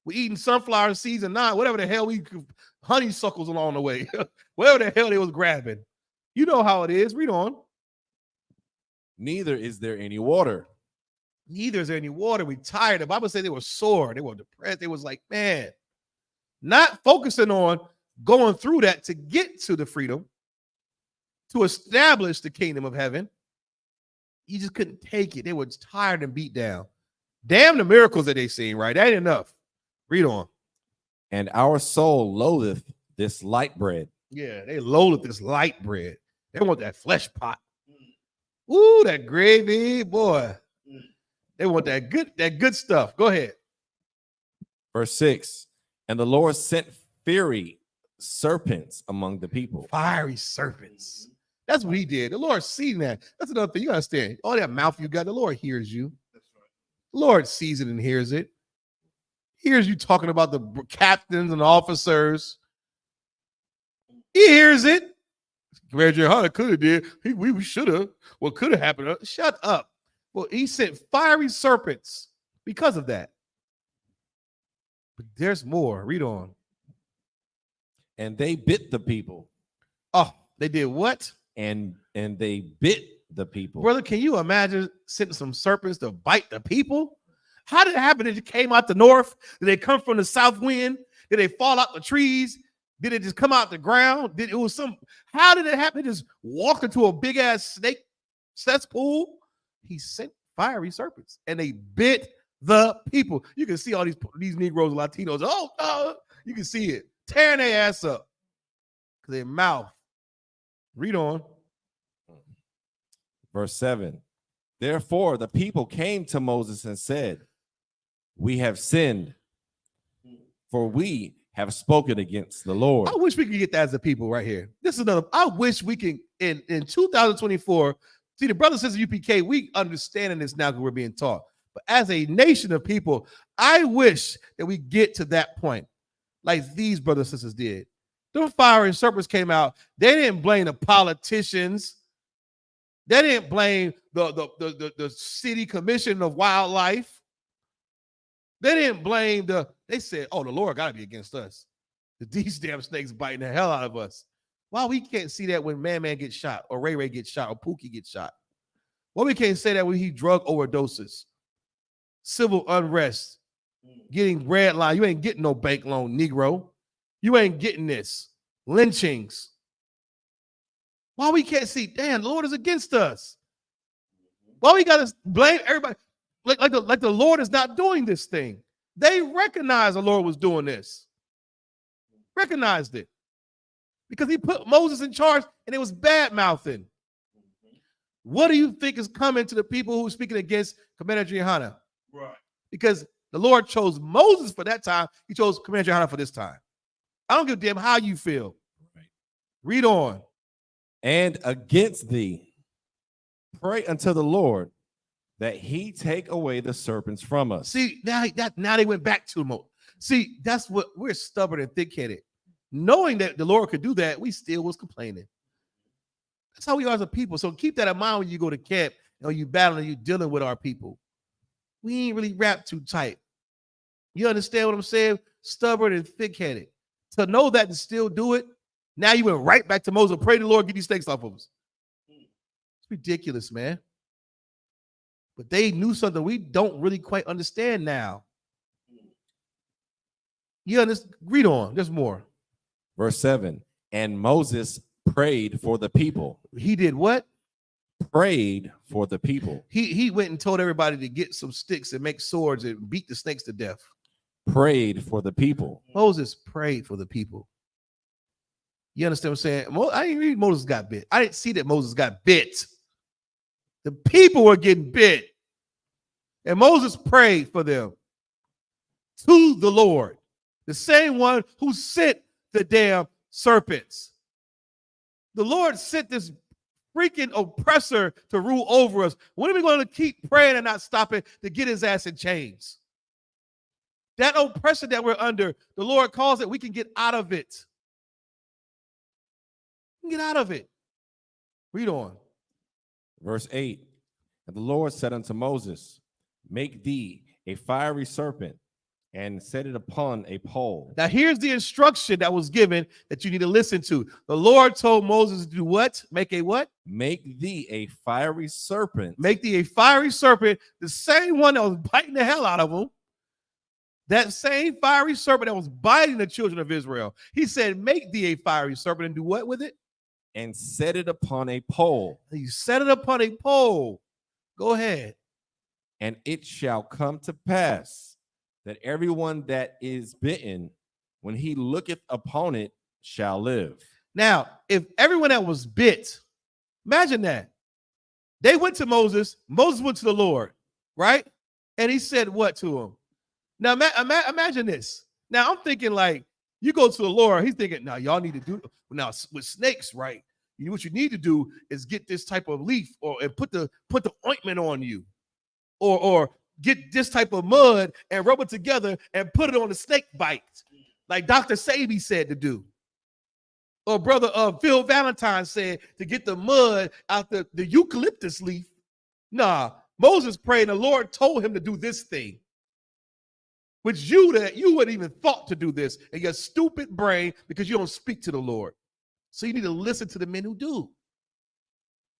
We eating sunflower seeds and whatever the hell honeysuckles along the way. Whatever the hell they was grabbing. You know how it is. Read on. Neither is there any water. Neither is there any water. We tired. The Bible said they were sore. They were depressed. They was like, man, not focusing on going through that to get to the freedom, to establish the kingdom of heaven. You just couldn't take it. They were tired and beat down. Damn the miracles that they seen, right? That ain't enough. Read on. And our soul loatheth this light bread. Yeah, they loathed this light bread. They want that flesh pot. Ooh, that gravy, boy. They want that good stuff. Go ahead. Verse 6. And the Lord sent fiery serpents among the people. Fiery serpents. That's what he did. The Lord seen that. That's another thing. You understand. All that mouth you got, the Lord hears you. That's right. The Lord sees it and hears it. Hears you talking about the captains and officers. He hears it. Commander Hunter could have did. We should have. What could have happened? Shut up. Well, he sent fiery serpents because of that. But there's more. Read on. And they bit the people. Oh, they did what? And they bit the people. Brother, can you imagine sending some serpents to bite the people? How did it happen? Did it came out the north? Did they come from the south wind? Did they fall out the trees? Did it just come out the ground? How did it happen? They just walked into a big ass snake cesspool. He sent fiery serpents and they bit the people. You can see all these Negroes, Latinos. Oh, you can see it tearing their ass up because their mouth. Read on. Verse 7. Therefore, the people came to Moses and said, we have sinned, for we have spoken against the Lord. I wish we could get that as a people right here. This is another. I wish we can in 2024. See, the brothers and sisters UPK, we understanding this now because we're being taught. But as a nation of people, I wish that we get to that point, like these brothers and sisters did. Them fiery serpents came out. They didn't blame the politicians. They didn't blame the city commission of wildlife. They didn't blame they said, oh, the Lord got to be against us. These damn snakes biting the hell out of us. Why we can't see that when Man gets shot or Ray gets shot or Pookie gets shot? Why we can't say that when he drug overdoses, civil unrest, getting red line? You ain't getting no bank loan, Negro. You ain't getting this. Lynchings. Why we can't see, damn, the Lord is against us? Why we got to blame everybody? Like the Lord is not doing this thing. They recognized the Lord was doing this. Recognized it. Because he put Moses in charge and it was bad mouthing. What do you think is coming to the people who are speaking against Commander Johanna? Right. Because the Lord chose Moses for that time. He chose Commander Johanna for this time. I don't give a damn how you feel. Right. Read on. And against thee, pray unto the Lord that he take away the serpents from us. See, now they went back to him. See, that's what we're stubborn and thick-headed. Knowing that the Lord could do that, we still was complaining. That's how we are as a people. So keep that in mind when you go to camp and you battling, you dealing with our people. We ain't really wrapped too tight. You understand what I'm saying? Stubborn and thick-headed. To know that and still do it, now you went right back to Moses. Pray the Lord get these snakes off of us. It's ridiculous, man. But they knew something we don't really quite understand now. You understand? Read on. There's more. Verse 7. And Moses prayed for the people. He did what? Prayed for the people. He went and told everybody to get some sticks and make swords and beat the snakes to death. Prayed for the people. Moses prayed for the people. You understand what I'm saying? I didn't read Moses got bit. I didn't see that Moses got bit. The people were getting bit. And Moses prayed for them to the Lord, the same one who sent the damn serpents. The Lord sent this freaking oppressor to rule over us. When are we going to keep praying and not stopping to get his ass in chains? That oppression that we're under, the Lord calls it, we can get out of it. We can get out of it. Read on. Verse 8. And the Lord said unto Moses, make thee a fiery serpent and set it upon a pole. Now here's the instruction that was given that you need to listen to. The Lord told Moses to do what? Make a what? Make thee a fiery serpent. Make thee a fiery serpent, the same one that was biting the hell out of them. That same fiery serpent that was biting the children of Israel. He said, make thee a fiery serpent and do what with it? And set it upon a pole. You set it upon a pole. Go ahead. And it shall come to pass that everyone that is bitten, when he looketh upon it, shall live. Now, if everyone that was bit, imagine that. They went to Moses. Moses went to the Lord, right? And he said what to him? Now, imagine this. Now, I'm thinking like, you go to the Lord. He's thinking, now, y'all need to do, now, with snakes, right? What you need to do is get this type of leaf and put the ointment on you. Or get this type of mud and rub it together and put it on the snake bite, like Dr. Sabi said to do. Or brother Phil Valentine said to get the mud out the eucalyptus leaf. Nah, Moses prayed and the Lord told him to do this thing. Which you wouldn't even thought to do this in your stupid brain because you don't speak to the Lord. So you need to listen to the men who do.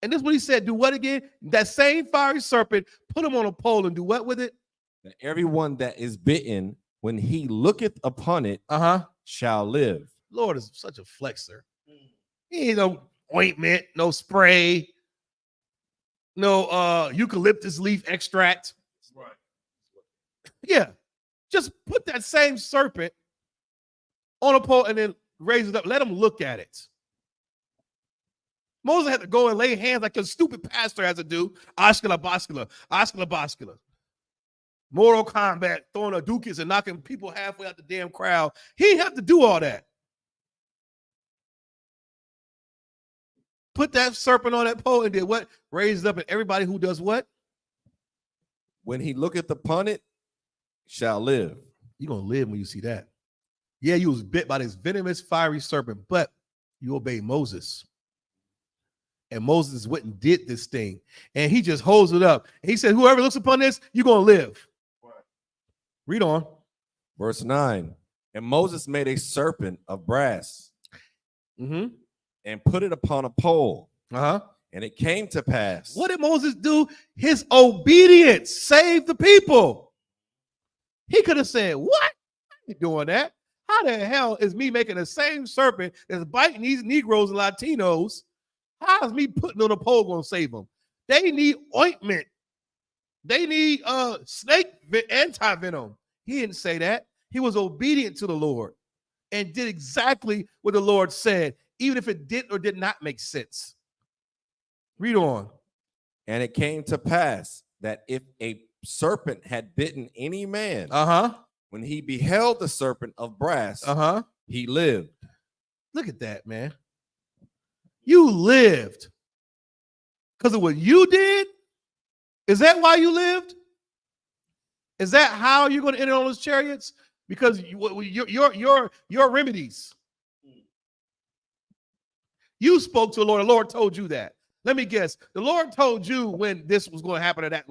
And this is what he said, do what again? That same fiery serpent, put him on a pole and do what with it? That everyone that is bitten, when he looketh upon it, shall live. Lord is such a flexer. He ain't no ointment, no spray, no eucalyptus leaf extract. Right. Yeah. Just put that same serpent on a pole and then raise it up. Let him look at it. Moses had to go and lay hands like a stupid pastor has to do. Ashkala Baskala. Mortal Kombat, throwing a dookies and knocking people halfway out the damn crowd. He didn't have to do all that. Put that serpent on that pole and did what? Raise it up, and everybody who does what? When he looketh upon it, shall live. You're going to live when you see that. Yeah, you was bit by this venomous, fiery serpent, but you obeyed Moses. And Moses went and did this thing. And he just holds it up. And he said, whoever looks upon this, you're going to live. Right. Read on. Verse 9. And Moses made a serpent of brass and put it upon a pole. And it came to pass. What did Moses do? His obedience saved the people. He could have said, what? I ain't doing that. How the hell is me making the same serpent that's biting these Negroes and Latinos? How is me putting on a pole going to save them? They need ointment. They need snake anti-venom. He didn't say that. He was obedient to the Lord and did exactly what the Lord said, even if it did or did not make sense. Read on. And it came to pass that if a serpent had bitten any man, when he beheld the serpent of brass, he lived. Look at that, man. You lived because of what you did. Is that why you lived? Is that how you're going to enter on those chariots? Because your remedies. You spoke to the Lord. The Lord told you that. Let me guess. The Lord told you when this was going to happen or that.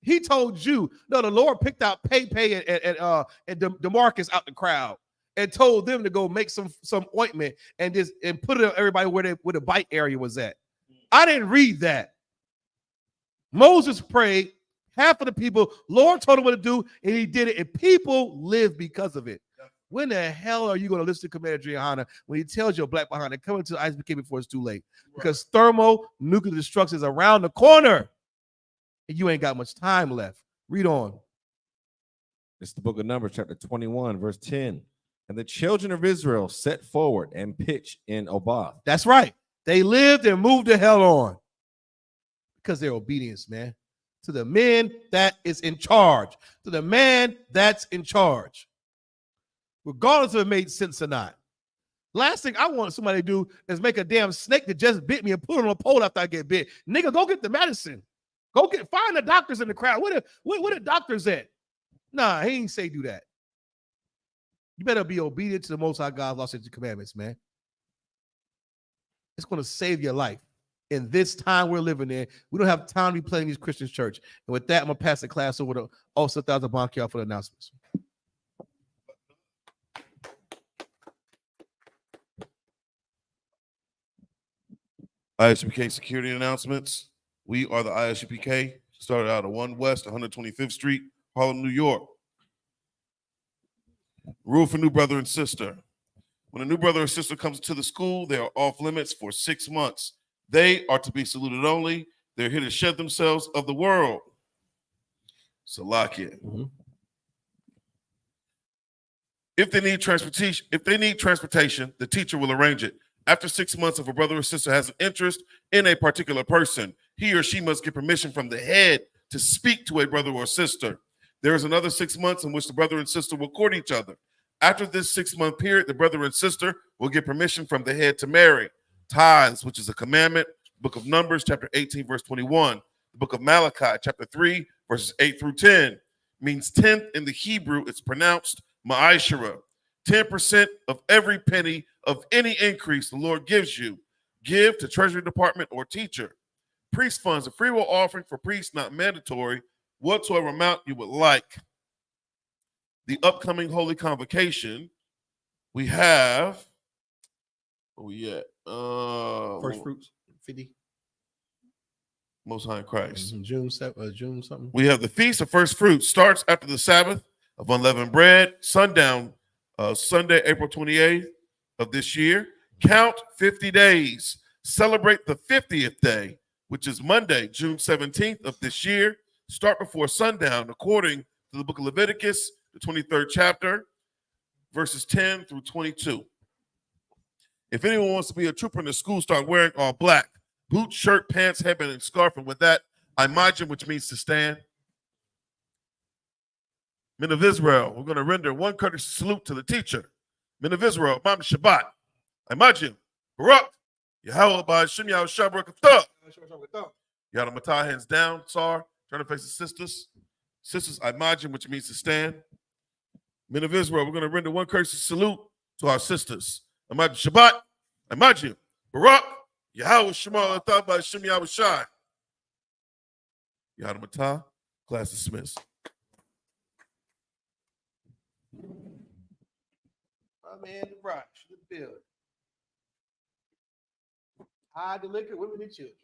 He told you. No, the Lord picked out Pay and DeMarcus out the crowd and told them to go make some ointment and put it on everybody where the bite area was at. I didn't read that. Moses prayed. Half of the people, Lord told him what to do, and he did it, and people live because of it. When the hell are you going to listen to Commander Gianna when he tells you black behind it, come into the Isupk before it's too late? Because thermonuclear destruction is around the corner, and you ain't got much time left. Read on. It's the book of Numbers, chapter 21, verse 10. And the children of Israel set forward and pitched in Oboth. That's right. They lived and moved the hell on because their obedience, man. To the man that is in charge. To the man that's in charge. Regardless if it made sense or not. Last thing I want somebody to do is make a damn snake that just bit me and put it on a pole after I get bit. Nigga, go get the medicine. Find the doctors in the crowd. Where the doctors at? Nah, he ain't say do that. You better be obedient to the Most High God's laws and commandments, man. It's going to save your life. In this time we're living in, we don't have time to be playing these Christian church. And with that, I'm going to pass the class over to Officer Bankiel for the announcements. ISUPK security announcements. We are the ISUPK. Started out at 1 West 125th Street, Harlem, New York. Rule for new brother and sister. When a new brother or sister comes to the school, they are off limits for 6 months. They are to be saluted only. They're here to shed themselves of the world. Salakia. Mm-hmm. If they need transportation, the teacher will arrange it. After 6 months, if a brother or sister has an interest in a particular person, he or she must get permission from the head to speak to a brother or sister. There is another 6 months in which the brother and sister will court each other. After this 6-month period, the brother and sister will get permission from the head to marry. Tithes, which is a commandment, book of Numbers, chapter 18, verse 21. The book of Malachi, chapter 3, verses 8 through 10, means 10th in the Hebrew. It's pronounced ma'ashara. 10% of every penny of any increase the Lord gives you. Give to Treasury Department or teacher. Priest funds, a free will offering for priests, not mandatory, whatsoever amount you would like. The upcoming Holy Convocation, we have, where we at? First fruits, 50. Most High in Christ. June something. We have the Feast of First Fruits. Starts after the Sabbath of Unleavened Bread, sundown, Sunday, April 28th of this year. Count 50 days. Celebrate the 50th day, which is Monday, June 17th of this year. Start before sundown, according to the book of Leviticus, the 23rd chapter, verses 10 through 22. If anyone wants to be a trooper in the school, start wearing all black. Boots, shirt, pants, headband, and scarf. And with that, imagine, which means to stand. Men of Israel, we're going to render one courteous salute to the teacher. Men of Israel, Imam Shabbat. Imagine, Barak, Yahweh by Shem Yahweh Shabrakatah. Yada Matah, hands down, Sar. Turn to face the sisters. Sisters, imagine, which means to stand. Men of Israel, we're going to render one courteous salute to our sisters. Imagine Shabbat. Imagine, Barak, Yahweh Shema Latah by Shem Yahweh Shai. Yada Matah, class dismissed. My man, the rock, should have built. Hide the liquor, women and children.